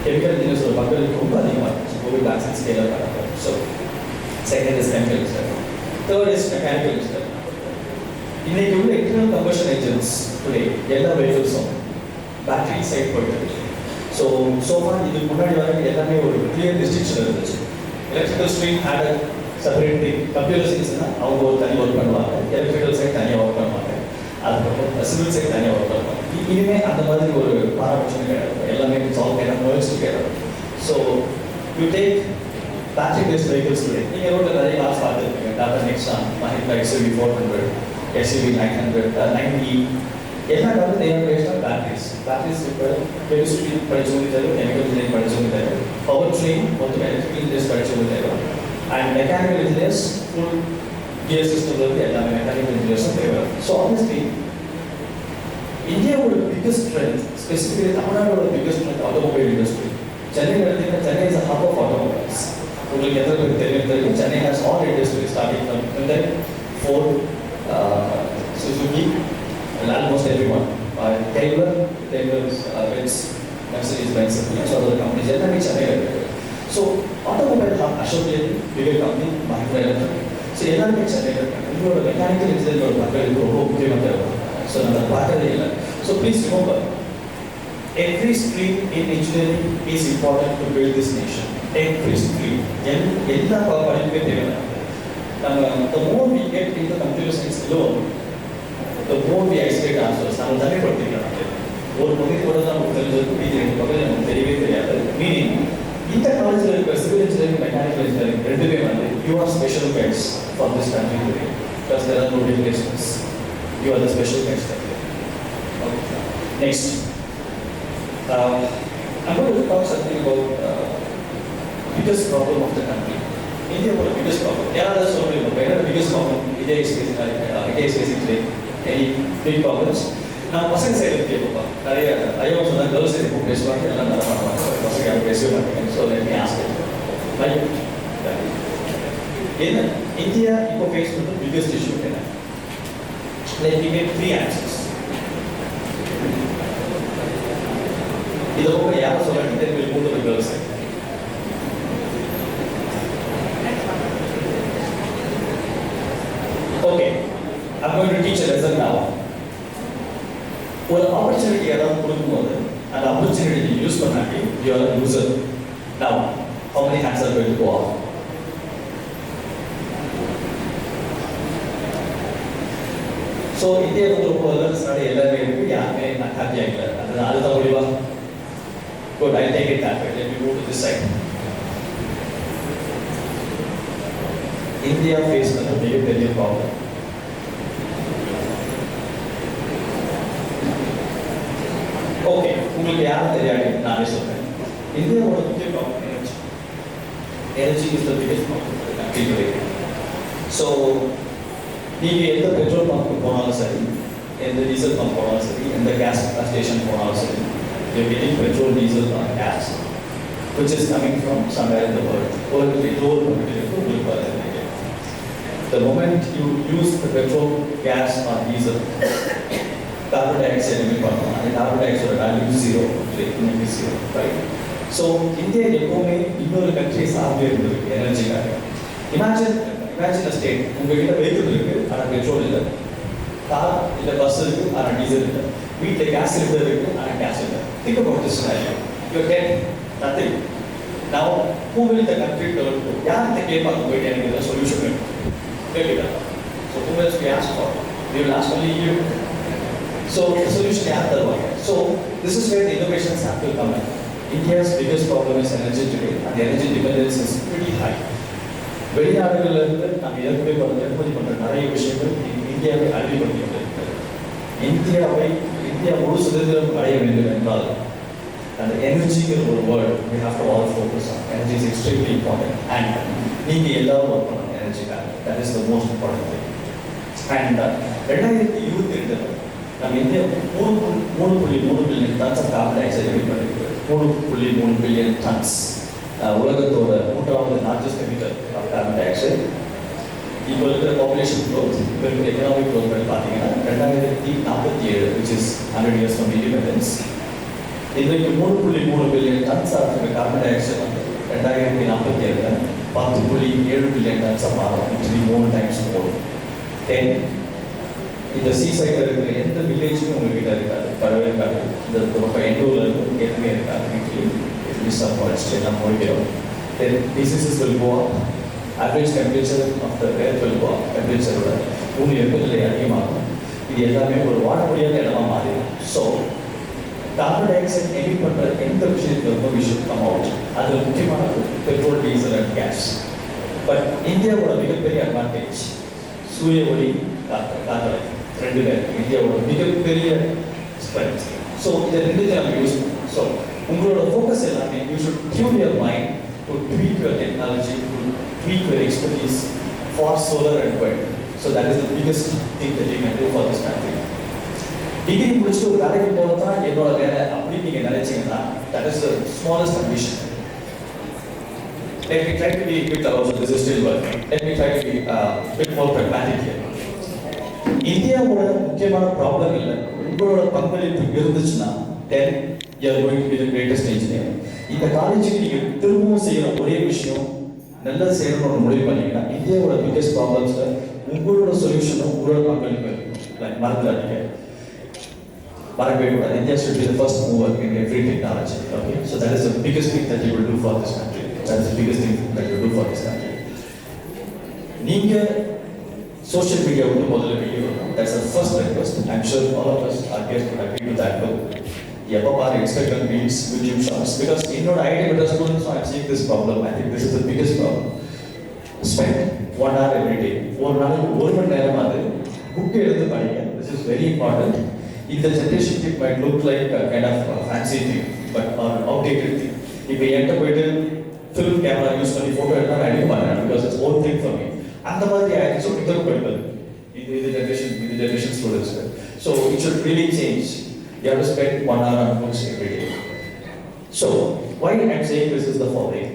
Chemical engineers are the ones who COVID vaccine scale up. So, second is chemical engineering. Third is mechanical engineering. In the internal combustion engines today, all vehicles are battery side point. So far, this clear distinction. Electrical stream had a separate thing. Computer science, electrical side, civil side, so you take battery-based vehicles today. You wrote a very large part of Tata Nexon, Mahindra XUV 400, XUV 900, 90. They are based on batteries. Batteries require chemistry, chemical engineering, powertrain, both electrical engineers, and mechanical engineers, full gear system, mechanical engineers. So honestly, India would have the biggest strength, specifically Tamil Nadu would have the biggest strength automobile industry. Chennai is a hub of automobiles. Chennai has all industries starting from Hyundai, Ford, Suzuki, and almost everyone. Taylor, Benz, Mercedes-Benz, and other companies. So, automobile hub, Ashok Leyland, bigger company, Mahindra Electric. So, mechanical engineering, so, so please remember, every stream in engineering is important to build this nation. Every stream. The more we get into computer science alone, the more we isolate ourselves. Meaning, in technology, civil engineering, mechanical engineering, you are special guys for this country today. Because there are no regulations. You are the special guys. Okay. Next. I'm going to talk something about biggest problem of the country. India was the biggest problem. There are so many problems. The biggest problem India is facing today. Any big problems? Now, what's the side of the paper? I also know girls in the book is what so let me ask you. In India, you face the biggest issue. Let me give 3 answers. This is what I will then we'll move to the girls' side. Okay, I'm going to teach a lesson now. One opportunity around and opportunity to use Panaki, you are a loser. Now, how many hands are going to go off? So, India is going to study good, I'll take it that way. Let me move to this side. India faces a big problem. Okay, உங்களுக்கு யாரும் தெரியாது நானே சொல்றேன். இந்தியாவோட முக்கிய problem energy. Energy is the biggest problem in the country today. So, நீங்க எந்த petrol pump போனாலும் சரி, எந்த டீசல் பம்ப் போனாலும் சரி, எந்த கேஸ் ஸ்டேஷன் போனாலும் சரி, you're getting petrol, diesel or gas. which is coming from somewhere in the world. The moment you use the petrol, gas or diesel, carbon dioxide emit பண்ணலாம். அந்த carbon dioxide value zero, zero, right? So India எப்பவுமே இன்னொரு country சார்ந்து இருந்திருக்கு எனர்ஜிக்காக. Imagine a state, உங்ககிட்ட vehicle இருக்கு ஆனா petrol இல்லை, கார் இல்லை பஸ் இருக்கு ஆனா டீசல் இல்லை, வீட்டில் கேஸ் சிலிண்டர் இருக்கு ஆனா கேஸ் இல்லை. Think about this scenario. You get nothing. Now, who will the country turn to? யார்கிட்ட கேட்பாங்க போயிட்டு எனக்கு இந்த சொல்யூஷன் வேணும்? கேட்கலாம். So who else we ask for? We will ask only you. So the solution யார் தருவாங்க? So this is where the innovations have to come in. India's biggest problem is energy today, and the energy dependence is pretty high. வெளிநாடுகளில் இருந்து நம்ம ஏற்படுத்தி பண்ணுற நிறைய விஷயங்கள் இந்தியாவை அறிமுகப்படுத்தியிருக்கிறது. இந்தியா முழு சுதந்திரம் அடைய வேண்டும் என்றால் அந்த எனர்ஜிங்கிற ஒரு word we have to all focus on. Energy is extremely important, and நீங்கள் எல்லாரும் ஒர்க் பண்ணணும் எனர்ஜிக்காக. That is the most important thing. And 2022 நம்ம India 3.3 billion tons of carbon dioxide emit பண்ணிருக்கு. 3.3 பில்லியன் டன்ஸ். உலகத்தோட மூன்றாவது largest emitter of carbon dioxide. இப்போ இருக்கிற population growth, இப்போ இருக்கிற எக்கனாமிக் க்ரோத் பார்த்தீங்கன்னா 2047, which is 100 years from independence, இன்றைக்கு 3.3 billion tons of carbon dioxide வந்து 2047 10.7 பில்லியன் டன்ஸ் மாறும். இட்லி 3 டைம்ஸ் போடும். 10 இந்த சீசைடில் இருக்கிற எந்த வில்லேஜுமே உங்ககிட்ட இருக்காது, பறவை இருக்காது. இந்த பக்கம் எண்டூரில் இருந்து எதுவுமே இருக்காது. இட்லி சப்பாய்ச்சி எல்லாம் முடிக்கிறோம். Then diseases will go up. Average temperature of the earth will go up. டெம்பரேச்சரோட பூமி வெப்பநிலை அதிகமாகும். இது எல்லாமே ஒரு வாழ முடியாத இடமா மாறிடும். So carbon dioxide emit பண்ணுற எந்த விஷயத்துக்கு we should come out. அதில் முக்கியமானது petrol, diesel and gas. But இந்தியாவோட மிகப்பெரிய அட்வான்டேஜ் சூரிய ஒளி, காற்றலை, ரெண்டு பேர் இந்தியாவோட மிகப்பெரிய ஸ்ட்ரென்த். ஸோ இதை ரெண்டுத்தையும் நம்ம யூஸ் பண்ணுவோம். ஸோ உங்களோட ஃபோக்கஸ் எல்லாமே you should tune your mind to tweak your technology, to tweak your expertise for solar and wind. So that is the biggest thing that you can do for this country. Degree முடிச்சுட்டு ஒரு வேலைக்கு போகிறது தான் என்னோட வேலை அப்படின்னு நீங்கள் நினைச்சீங்கன்னா that is the smallest ambition. Let me try to be a bit also, this is still working. Let me try to be a bit more pragmatic here. இந்தியாவோட முக்கியமான ப்ராப்ளம் இல்லை, உங்களோட பங்களிப்பு இருந்துச்சுன்னா then you are going to be the greatest engineer. இந்த காலேஜுக்கு நீங்கள் திரும்பவும் செய்கிற ஒரே விஷயம் நல்லா செய்யணும்னு முடிவு பண்ணீங்கன்னா இந்தியாவோட பிகஸ்ட் ப்ராப்ளம்ஸில் உங்களோட சொல்யூஷனும் உங்களோட பங்களிப்பு மறந்துடாதீங்க. மறக்கவே கூடாது. India should be the first mover in every technology. Okay, so that is the biggest thing that you will do for this country. That is the biggest thing that you will do for this country. நீங்க social media வந்து முதல்ல video, that's the first request. I'm sure all of us are here to agree to that. எப்போ பாரு Instagram reels, YouTube shorts, because என்னோட idea with the students, so I'm seeing this problem. I think this is the biggest problem. Spend 1 hour every day. ஒரு நாளைக்கு 1 மணி நேரமாவது book எடுத்து படிங்க. This is very important. In the generation it might look like a kind of fancy thing, but or outdated thing. இப்போ என்கிட்ட போயிட்டு film camera use பண்ணி photo எடுத்தால் நான் எடுக்க மாட்டேன், because it's old thing for me. அந்த மாதிரி ஆயிடுச்சு புத்தகம் படிப்பது இது generation students. So it should really change. You have to spend 1 hour on books every day. So why I'm saying this is the following.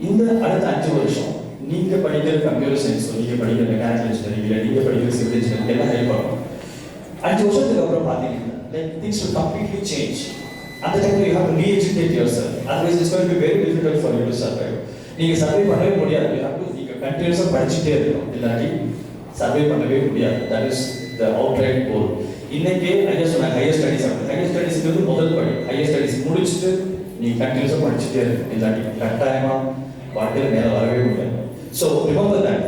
இந்த அடுத்த 5 வருஷம் நீங்கள் படிக்கிற கம்ப்யூட்டர் சயின்ஸோ, நீங்கள் படிக்கிற மெக்கானிக்கல் இன்ஜினியரிங், இல்லை நீங்கள் படிக்கிற சிவில் இன்ஜினியரிங் எல்லாம் ஹெல்ப் ஆகும். 5 வருஷத்துக்கு அப்புறம் பார்த்தீங்கன்னா things will completely change. At the time you have to re-educate yourself. Otherwise it's going to be very difficult for you to survive. நீங்கள் சர்வை பண்ணவே முடியாது. You have to கண்டினியூஸாக படிச்சுட்டே இருக்கணும், இல்லாட்டி சர்வே பண்ணவே முடியாது. தட் இஸ் த அவுட்ரைட் கோல். இன்னைக்கே ஐயா சொன்னாங்க ஹையர் ஸ்டடீஸ். ஹையர் ஸ்டடீஸ்க்கு முதல் படி ஹையர் ஸ்டடீஸ் முடிச்சுட்டு நீங்கள் கண்டினியூஸாக படிச்சுட்டே இருக்கணும், இல்லாட்டி கட்டாயமாக வாழ்க்கையில் மேலே வரவே முடியாது. So remember that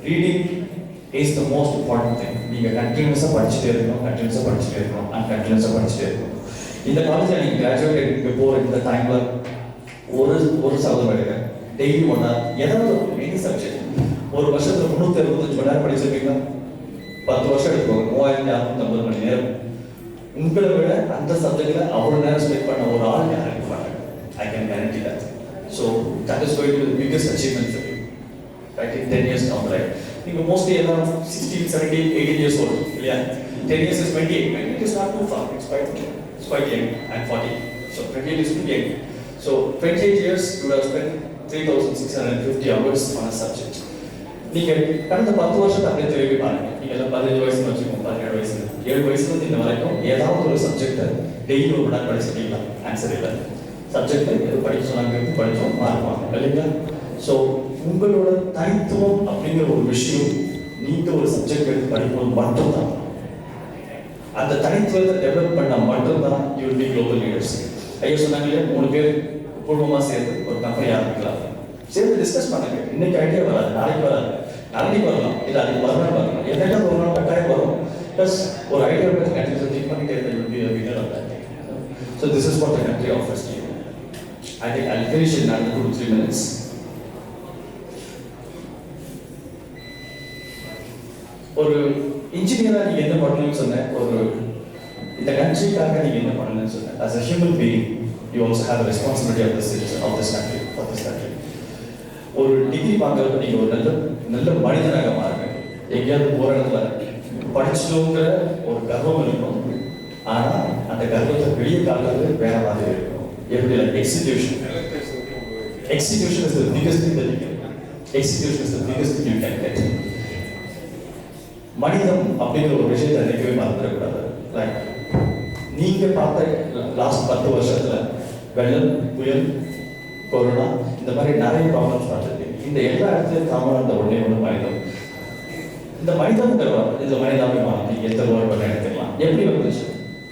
reading is the most important thing. நீங்கள் கண்டினியூஸாக படிச்சுட்டே இருக்கணும், கண்டினியூஸாக படிச்சுட்டே இருக்கணும், அண்ட் கண்டினியூஸாக படிச்சுட்டே இருக்கணும். இந்த காலேஜில் நீங்கள் கிராஜுவேட் போகிற இந்த டைமில் ஒரு சதவீதம் எடுக்கிறேன் டெய்லி 1 hour ஏதாவது எனி சப்ஜெக்ட். ஒரு வருஷத்துல 365 மணி நேரம் படிச்சிருப்பீங்களா? 10 வருஷம் எடுத்துக்கோங்க, 3650 மணி நேரம். உங்களை விட அந்த சப்ஜெக்ட்ல அவ்வளவு நேரம் ஸ்பெண்ட் பண்ண ஒரு ஆள் யாரும் இருக்க மாட்டாங்க. I can guarantee that. So that is going to be the biggest achievement for you. Right, in 10 years down the line. You mostly around 16, 17, 18 years old. Yeah, 10 years is 28. It is not too far. It's quite young. I'm 40. So 28 is too young. So 28 years, you would have spent 3,650 hours on a subject. நீங்கள் கடந்த 10 வருஷத்தை அப்படியே திரும்பி பாருங்க. நீங்க எல்லாம் 15 வயசுல வச்சுக்கோங்க, 17 வயசுல, 7 வயசுல இருந்து இந்த வரைக்கும் ஏதாவது ஒரு சப்ஜெக்டை டெய்லி ஒரு மணி நேரம் படிச்சிருக்கீங்களா? ஆன்சர் இல்லை. சப்ஜெக்டை எது படிக்க சொன்னாங்க, படித்தோம், மாறுவாங்க இல்லைங்களா? ஸோ உங்களோட தனித்துவம் அப்படிங்கிற ஒரு விஷயம் நீங்கள் ஒரு சப்ஜெக்ட் எடுத்து படிக்கும்போது மட்டும்தான். அந்த தனித்துவத்தை டெவலப் பண்ணால் மட்டும்தான் you will be global leaders. ஐயா சொன்னாங்க இல்லையா, 3 பேர் குடும்பமாக சேர்ந்து ஒரு கம்பெனி ஆரம்பிக்கலாம். சேர்ந்து டிஸ்கஸ் பண்ணுங்க. இன்னைக்கு ஐடியா வராது, நாளைக்கு வராது, நாளைக்கு வரலாம், இல்லை அதுக்கு மறுநாள் வரலாம், என்னென்ன ஒரு நாள் கட்டாயம் வரும். ப்ளஸ் ஒரு ஐடியா பற்றி கண்டிப்பாக திங்க் பண்ணிட்டு winner of that. So this is what the country offers to you. I think I finish in another 2 to 3 minutes. ஒரு இன்ஜினியராக நீங்கள் என்ன பண்ணணும்னு சொன்னேன், ஒரு இந்த கண்ட்ரிக்காக நீங்கள் என்ன பண்ணணும்னு சொன்னேன். as a human being you also have a responsibility of this citizen of this country, for this country. ஒரு டிகிரி வாங்குறப்ப நீங்கள் ஒரு நல்ல மனிதனாக மாறுங்க. எங்கேயாவது போகிற இடத்துல படிச்சிட்டோங்கிற ஒரு கர்வம் இருக்கும், ஆனால் அந்த கர்வத்தை வெளியே காட்டுறது வேற மாதிரி இருக்கும். எப்படி execution is the biggest thing that you can execution is the biggest thing you can get. மனிதம் அப்படிங்கிற ஒரு விஷயத்தை நினைக்கவே மறந்துடக்கூடாது. லைக் நீங்கள் பார்த்த லாஸ்ட் 10 வருஷத்துல வெள்ளம், புயல், கொரோனா, இந்த மாதிரி நிறைய ப்ராப்ளம்ஸ் பார்த்துருக்கீங்க. இந்த எல்லா இடத்துலையும் காமனாக இந்த ஒன்றே ஒன்று மனிதம். இந்த மனிதங்கிறவர் இந்த மனிதாபிமானத்தை எந்த வேர்டு எடுத்துக்கலாம். எப்படி வந்துச்சு?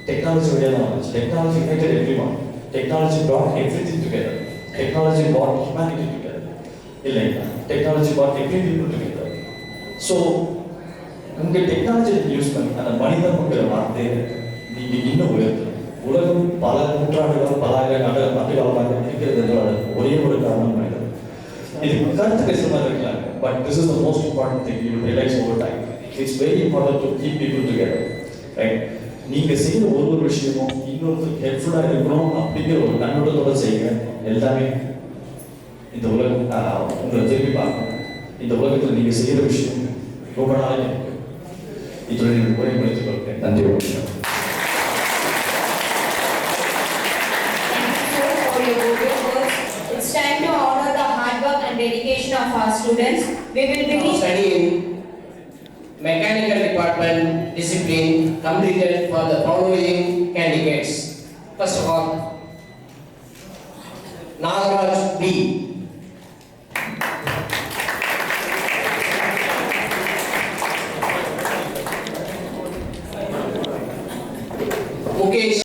டெக்னாலஜி வழியாக தான் வந்துச்சு. Technology United everyone. Technology brought everything together. Technology brought humanity together. இல்லைங்களா? Technology brought every people together. So உங்கள் டெக்னாலஜியை யூஸ் பண்ணி அந்த மனிதம்ங்கிற வார்த்தையை நீங்கள் இன்னும் உயர்த்தணும். உலகம் பல நூற்றாண்டுகள், பல ஆண்டுகாலமாக இருக்கிறது ஒரே ஒரு காரணம் மனிதன். இது கருத்து பேசுகிற மாதிரி இருக்கலாம், but this is the most important thing you realise over time. It's very important to keep people together, right? நீங்கள் செய்கிற ஒரு விஷயமும் இன்னொருத்தருக்கு ஹெல்ப்ஃபுல்லாக இருக்கணும் அப்படிங்கிற ஒரு கண்ணோட்டத்தோட செய்யுங்க. எல்லாமே இந்த உலகம் உங்களை திரும்பி பார்க்கணும். இந்த உலகத்தில் நீங்கள் செய்கிற விஷயம் ரொம்ப நாளைக்கு இருக்கு. இத்துடன் உரை முடித்துக் கொள்கிறேன். நன்றி. It's time to honor the hard work and dedication of our students. We will be studying mechanical department discipline completed for the following candidates. First of all, Nagaraj B. Mukesh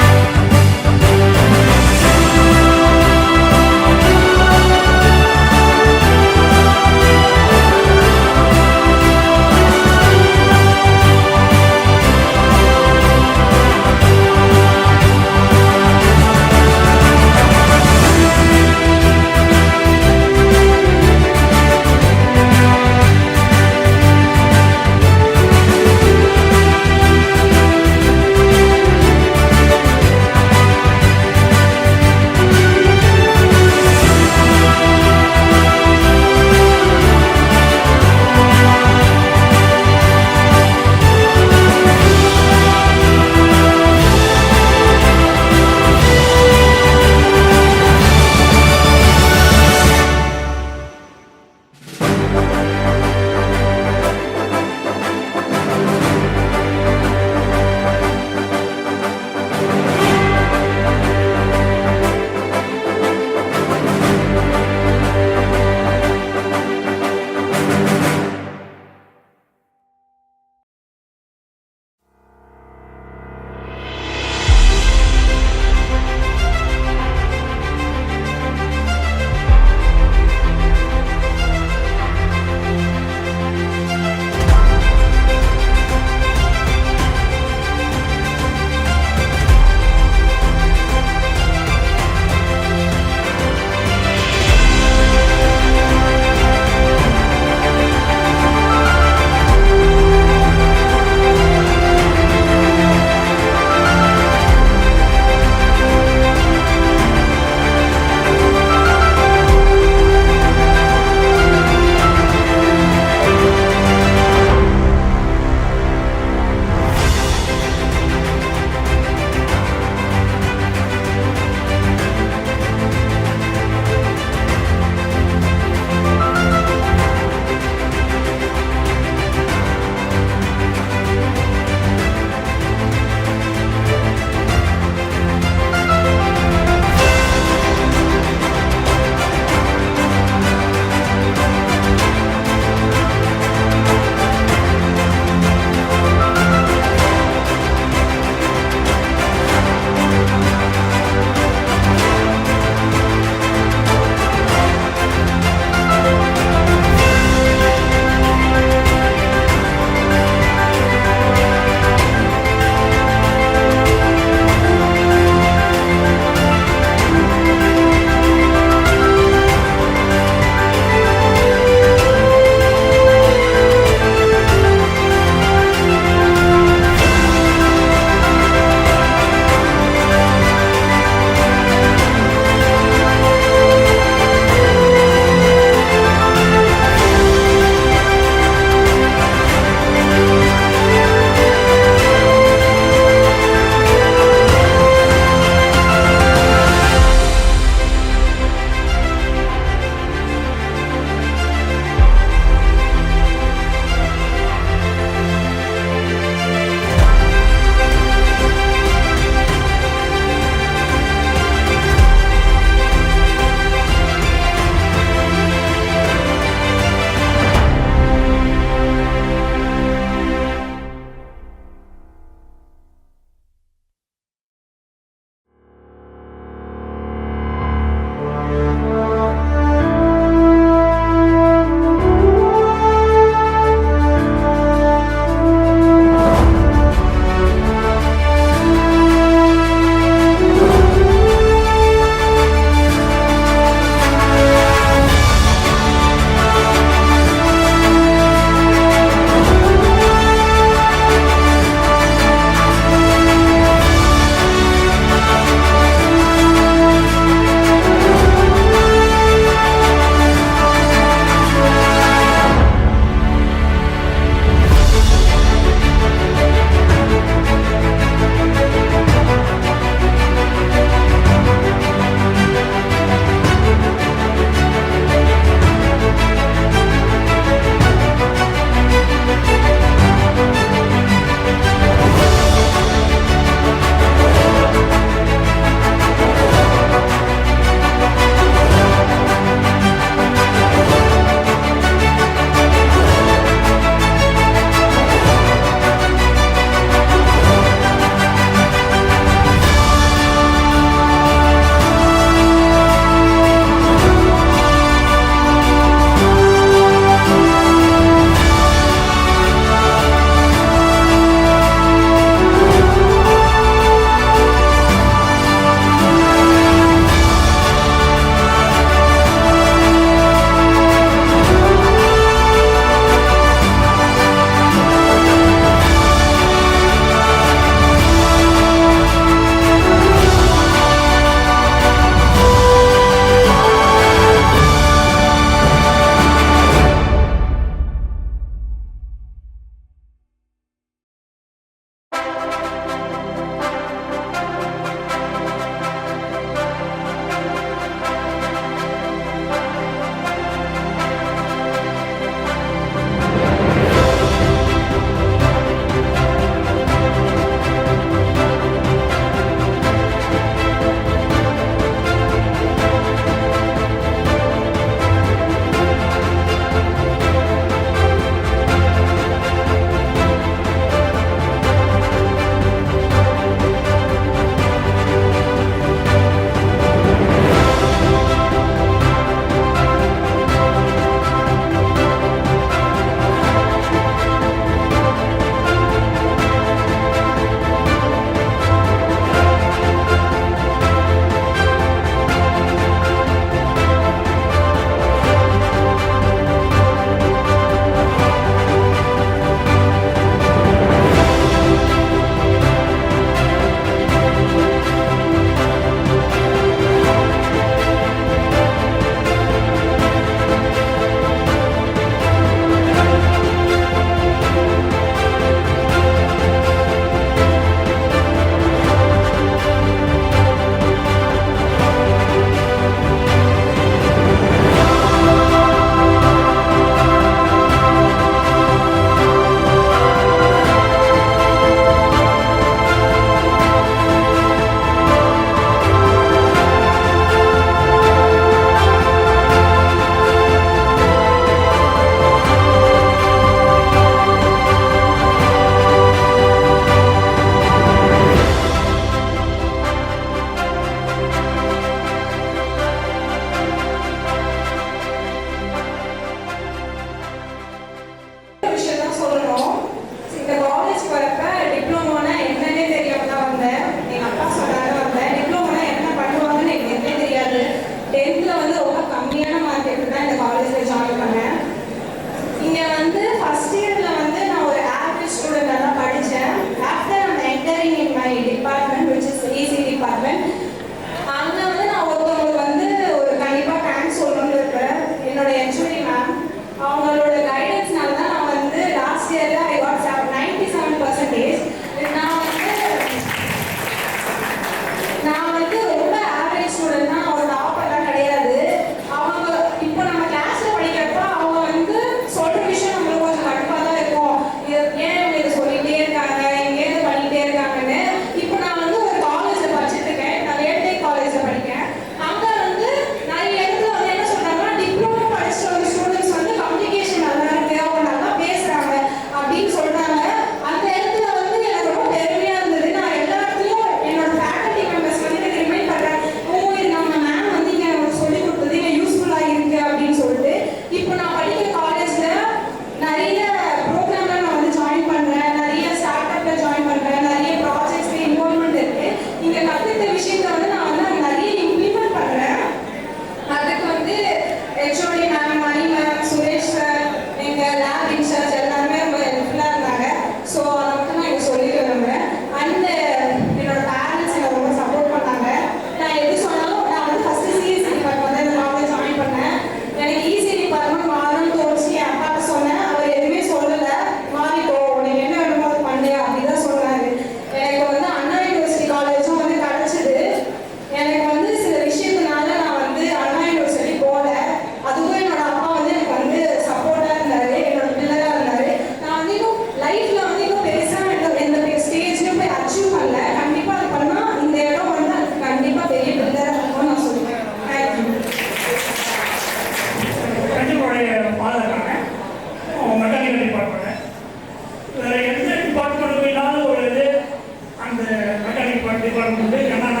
department என்னென்ன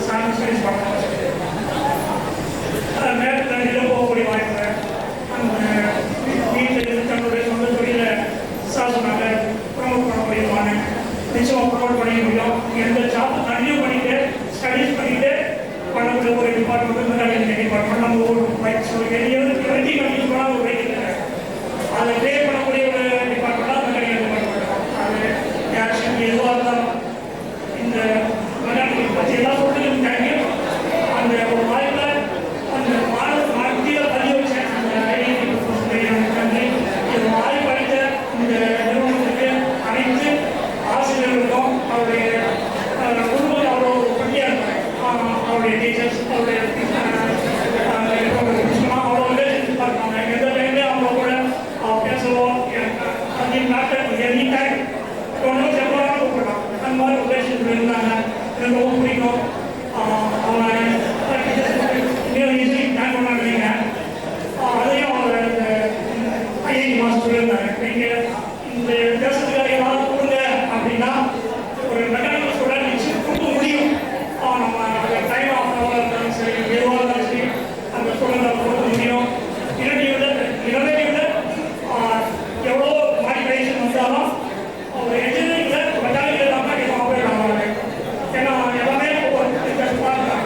studies பண்ணணும் நேரத்தில் போகக்கூடிய வாய்ப்பு அந்த வீட்டில் இருந்து தன்னுடைய சொந்த தொழிலை சொன்னாங்க ப்ரொமோட் பண்ண முடியுமான்னு நிச்சயமாக ப்ரொமோட் பண்ணிக்க முடியும். எந்த ஜாப் கண்டினியூ பண்ணிட்டு ஸ்டடிஸ் பண்ணிட்டு பண்ணக்கூடிய ஒரு டிபார்ட்மெண்ட் மெக்கானிக்கல் டிபார்ட்மெண்ட் நம்ம ஒரு பைக் எவரி கண்டினியூ பண்ணால் ஒரு பைக் இல்லை அதை ப்ளே பண்ணக்கூடிய ஒரு டிபார்ட்மெண்ட்டாக மெக்கானிக்கல் டிபார்ட்மெண்ட். அது ஆக்ஷன் எதுவாக இருந்தாலும் இந்த மெக்கானிக்கல் பற்றி எல்லாம் சொல்லிட்டு தெரியும். அந்த ஒரு வாய்ப்பை அந்த மத்தியில் பதிவு வச்சேன் அந்த நன்றி. இது வாய்ப்பு அளித்த இந்த நிறுவனத்துக்கு அனைத்து ஆசிரியர்களுக்கும் அவருடைய குடும்பம் அவ்வளோ பட்டியாக இருப்பாங்க. அவருடைய டீச்சர்ஸ் அவருடைய அவ்வளோ ரிலேஷன்ஷிப்பாக இருப்பாங்க. எந்த டைம்லேயும் அவங்க கூட பேசுவோம். எனி டைம் ஒன்றும் செப்பராக கூப்பிடலாம். அந்த மாதிரி ரிலேஷன்ஷிப் இருந்தாங்க. எனக்கு ரொம்ப பிடிக்கும். அவங்க டைம் பண்ணாங்க. அதையும் அவங்க ஐஐடி மாஸ்டர் சொல்லியிருந்தாங்க. நீங்கள் இந்த தேசத்துக்காக ஏதாவது கொடுங்க அப்படின்னா ஒரு மெக்கானிக்கல் ஸ்டூடெண்ட் நிச்சயம் கொடுக்க முடியும். நம்ம அந்த டைம் ஆஃப் ஹவராக இருந்தாலும் சரி எதுவாக இருந்தாலும் சரி அந்த ஸ்டூடெண்ட் கொடுக்க முடியும். இனோவேட்டிவ்ல எவ்வளோ மாடிஃபிகேஷன் வந்தாலும் ஒரு என்ஜினியரிங்கில் மெக்கானிக்கல் தான் ஆப்ரேட் ஆவாங்க. ஏன்னா எல்லாமே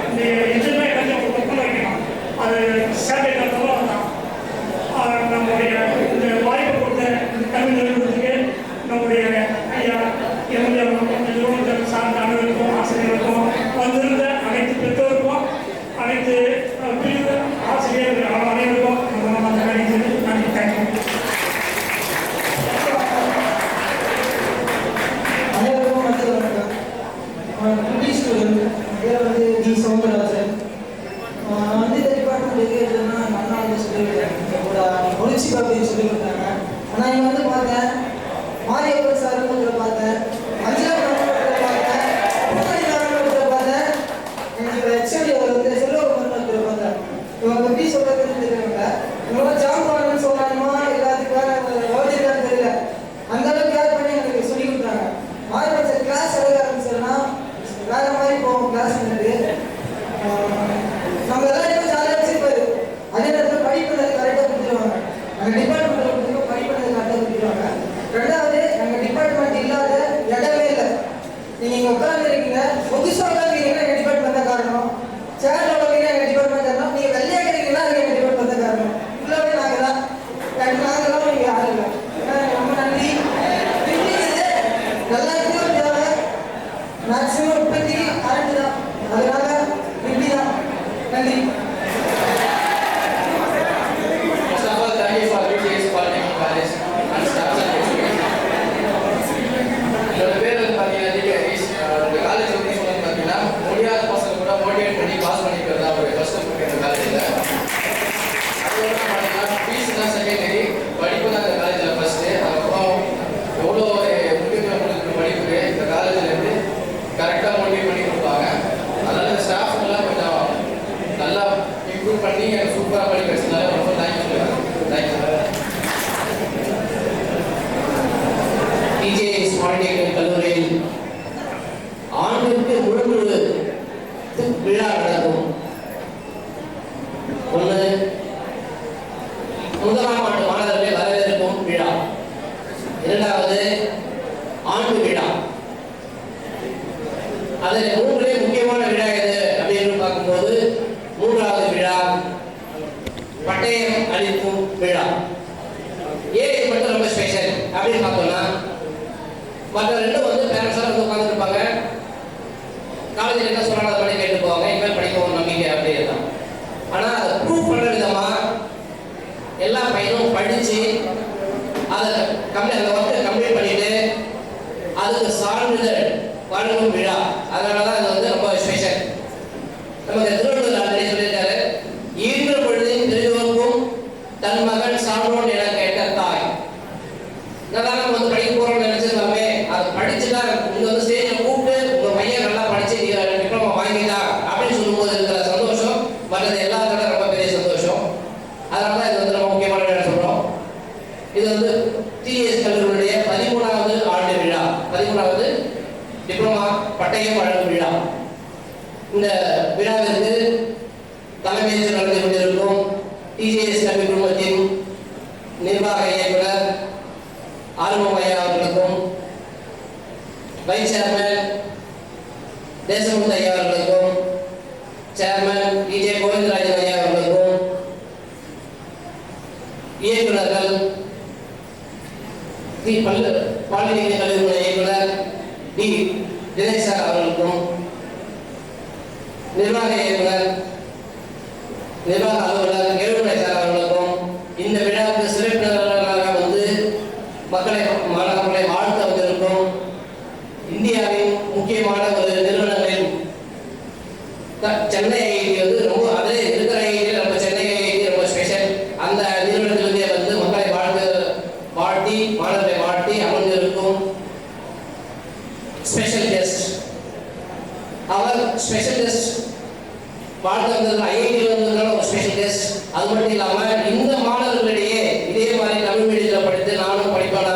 இந்த என்ஜினியர் எல்லாத்தையும் ஒர்க் வைக்கணும். அது சேட்டலைட் இருந்தாலும் தான் நம்முடைய இந்த வாய்ப்பு கொடுத்த இந்த கல்வி நிறுவனத்துக்கு நம்முடைய ஐயா எம்எல்ஏ நிறுவனத்தை சார்ந்த அனைவருக்கும் ஆசிரியர்களுக்கும் வந்திருந்த அனைத்து பெற்றோருக்கும் அனைத்து பிரிவு ஆசிரியர்கள் அனைவருக்கும் நன்றி. தேங்க்யூ. அனைவருக்கும் குட்டி ஸ்டூடெண்ட் பேர் வந்து டி சௌந்தரராஜன். நான் வந்து இந்த டிபார்ட்மெண்ட் எதுனா அண்ணா வந்து ஒளிச்சி அப்படின்னு சொல்லி கொடுத்தாங்க. ஆனால் இங்கே வந்து பார்த்தேன் மாரியப்பன் சார் பார்த்தேன், அஞ்சலா பார்த்தேன், பார்த்தேன். எனக்கு ஹெச்ஓடி அவர் வந்து செல்வகுமார் பார்த்தேன். இவங்க எப்படி சொல்றதுன்னு தெரியல. இவங்க ஜாப் பண்ணணும்னு சொன்னாலுமா எல்லாத்துக்கும் ஓடிட்டான்னு தெரியல. அந்த அளவுக்கு கேர் பண்ணி எனக்கு சொல்லி கொடுத்தாங்க. மாரியப்பன் சார் கிளாஸ் எழுத ஆரம்பிச்சோன்னா வேற மாதிரி போவோம் கிளாஸ் நம்ம எல்லாருமே ஜாலியாக வச்சுருப்பாரு. அதே நேரத்தில் படிப்பது கரெக்டாக கொடுத்துருவாங்க. நாங்கள் டிபார்ட்மெண்ட்டில் கொடுத்துருக்கோம், படிப்பது கரெக்டாக கொடுத்துருவாங்க. ரெண்டாவது எங்கள் டிபார்ட்மெண்ட் இல்லாத இடமே இல்லை. நீங்கள் இங்கே உட்காந்துருக்கீங்க புதுசாக உட்காந்துருக்கீங்கன்னா எங்கள் டிபார்ட்மெண்ட் தான் காரணம். சேர்ல உட்காந்து எங்கள் டிபார்ட்மெண்ட் காரணம். நீங்கள் வெள்ளையாக இருக்கிறீங்கன்னா அது எங்கள் டிபார்ட்மெண்ட் தான் காரணம். ஃபுல்லாகவே நாங்கள் தான். நாங்களாம் நீங்கள் யாரும் இல்லை. ரொம்ப நன்றி. எல்லாத்துக்கும் தேவை மேக்ஸிமம் இப்போதைக்கு கரண்ட் தான். அதனால இப்படி தான். நன்றி. முடியாத பசங்க கூட மோட்டிவேட் பண்ணி பாஸ் பண்ணிக்கிறதா ஒரு கஷ்டம் இந்த காலேஜில். அதுக்கப்புறம் பார்த்தீங்கன்னா ஃபீஸ் தான் செகண்டரி, படிப்பு தான் இந்த காலேஜில் ஃபஸ்ட்டு. அதுக்கப்புறம் எவ்வளோ ஒரு முக்கியத்துவம் கொடுக்குற படிப்புக்கு இந்த காலேஜிலேருந்து கரெக்டாக மோட்டிவேட் பண்ணி கொடுப்பாங்க. அதனால் இந்த ஸ்டாஃப்லாம் கொஞ்சம் நல்லா இம்ப்ரூவ் பண்ணி எனக்கு சூப்பராக படிக்க வச்சதுனால ரொம்ப தேங்க்யூ. டிஜேஎஸ் பாலிடெக்னிக் கல்லூரியில் ஆண்டுக்கு முழு விழா நடக்கும். ஒன்று முதலாம் ஆண்டு மாணவர்களை வரவேற்கும் விழா, இரண்டாவது ஆண்டு விழா. அதில் மூன்றுலே முக்கியமான விழா எது அப்படின்னு பார்க்கும்போது மூன்றாவது விழா பட்டயம் அளிக்கும் விழா. ஏன் இது மட்டும் ரொம்ப ஸ்பெஷல் அப்படின்னு பார்த்தோம்னா மற்ற ரெண்டும் வந்து பேரண்ட்ஸாக வந்து உட்காந்துருப்பாங்க. காலேஜில் என்ன சொல்கிறாங்க அதை படி கேட்டு போவாங்க. இனிமேல் படிக்கவும் நம்பிக்கை அப்படியே தான். ஆனால் அதை ப்ரூவ் பண்ணுற விதமாக எல்லா பையனும் படித்து அதை அந்த ஒர்க்கை கம்ப்ளீட் பண்ணிட்டு அதுக்கு சான்றிதழ் வழங்கும் விழா. அதனால தான் இது வந்து ரொம்ப ஸ்பெஷல். நமக்கு திருவள்ளுவர் ஆல்ரெடி சொல்லியிருக்காரு, ஈன்ற பொழுதின் திருவருக்கும் தன் மகன் சான்றோன் என கேட்ட தாய். என்னதான் நம்ம வந்து படிக்க போகிறோம்னு நினச்சிருந்தாலுமே அதை படிச்சுட்டா இங்கே வந்து ஸ்டேஜில் கூப்பிட்டு உங்கள் பையன் நல்லா படித்து டிப்ளமா வாங்கிட்டா அப்படின்னு சொல்லும்போது இருக்கிற சந்தோஷம் மற்றது எல்லாத்தோட ரொம்ப பெரிய சந்தோஷம். அதனால தான் இது வந்து ரொம்ப முக்கியமான விழா சொல்கிறோம். இது வந்து டிஎஸ் கல்லூரியுடைய 13வது ஆண்டு விழா, 13வது டிப்ளமா பட்ட பட்டயம் வழங்கும் விழா. இந்த விழாவிற்கு தலைமையேற்று நடந்து கொண்டிருக்கும் டிஜேஎஸ் கல்வி குழுமத்தின் நிர்வாக இயக்குனர் ஆறுமுகம் ஐயா அவர்களுக்கும், வைஸ் சேர்மன் தேசமுத்து ஐயா அவர்களுக்கும், சேர்மன் டிஜே கோவிந்தராஜன் ஐயா அவர்களுக்கும், இயக்குநர்கள் பாலிடெக்னிக் கல்லூரி இயக்குனர் டி தினேஷ் சார் அவர்களுக்கும், நிர்வாக இயக்குனர் நிர்வாக அலுவலர் எழுதுமை சார் அவர்களுக்கும், இந்த விழாவுக்கு சிறப்பினர்களாக வந்து மாணவர்களை வாழ்த்த வந்திருக்கும் இந்தியாவின் முக்கியமான ஒரு நிறுவனங்களின் சென்னை ஐஐடி வந்து ரொம்ப அதே இருக்கிற ஐஐடி நம்ம சென்னை ஐஐடி ரொம்ப ஸ்பெஷல். அந்த நிறுவனத்திலிருந்தே வந்து மக்களை வாழ்த்தி மாணவர்களை வாழ்த்தி அமர்ந்திருக்கும் ஸ்பெஷல் கெஸ்ட். அவர் ஸ்பெஷல் கெஸ்ட் வாழ்த்து வந்திருக்கிற ஐஐடியில் வந்திருக்கிற ஒரு ஸ்பெஷல் கெஸ்ட். அது மட்டும் இல்லாமல் இந்த மாணவர்களிடையே இதே மாதிரி தமிழ் மீடியத்தில் படித்து நானும் படிப்பானா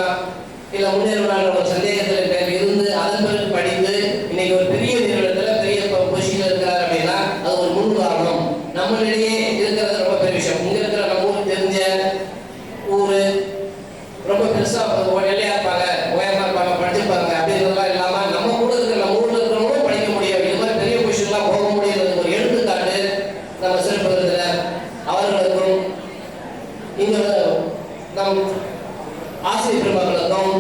இல்லை முன்னேறுவான ஒரு சந்தேகத்தில் இருந்து அதன் பிறகு படித்து இன்னைக்கு ஒரு பெரிய நிறுவனத்தில் பெரிய பொசிஷனில் இருக்கிறார் அப்படின்னா அது ஒரு முன் காரணம். நம்மளிடையே இருக்கிறது ரொம்ப பெரிய விஷயம். இங்கே இருக்கிற நம்ம ஊருக்கு தெரிஞ்ச ஊர் ரொம்ப பெருசாக எல்லையாக இருப்பாங்க, உயரமாக இருப்பாங்க, படிச்சிருப்பாங்க அப்படின்றதெல்லாம் இல்லாமல் நம்ம கூட இருக்கிற நம்ம ஊரில் இருக்கிறவங்களும் படிக்க முடியும். இது மாதிரி பெரிய பொசிஷன்லாம் போக முடியுது ஒரு எடுத்துக்காட்டு நம்ம சிறப்பு விருந்தினர் அவர்களுக்கும் இந்த நம் ஆசிரியர் பெருமக்களுக்கும்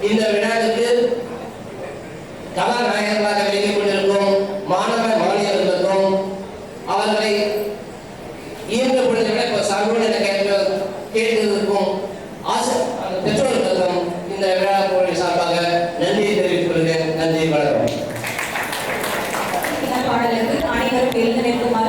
இந்த விழாவுக்கு கதாநாயகர்களாக விளங்கிக் கொண்டிருக்கும் மாணவ மாணவியர்களுக்கும் அவர்களை ஈர்ந்த பொழுதை விட இப்போ சார்போடு கேட்டிருக்கும் பெற்றோர்களுக்கும் இந்த விழா சார்பாக நன்றியை தெரிவித்துக் கொள்கிறேன். நன்றி, வணக்கம். பாடலுக்கு அனைவரும் எழுந்து நிற்குமாறு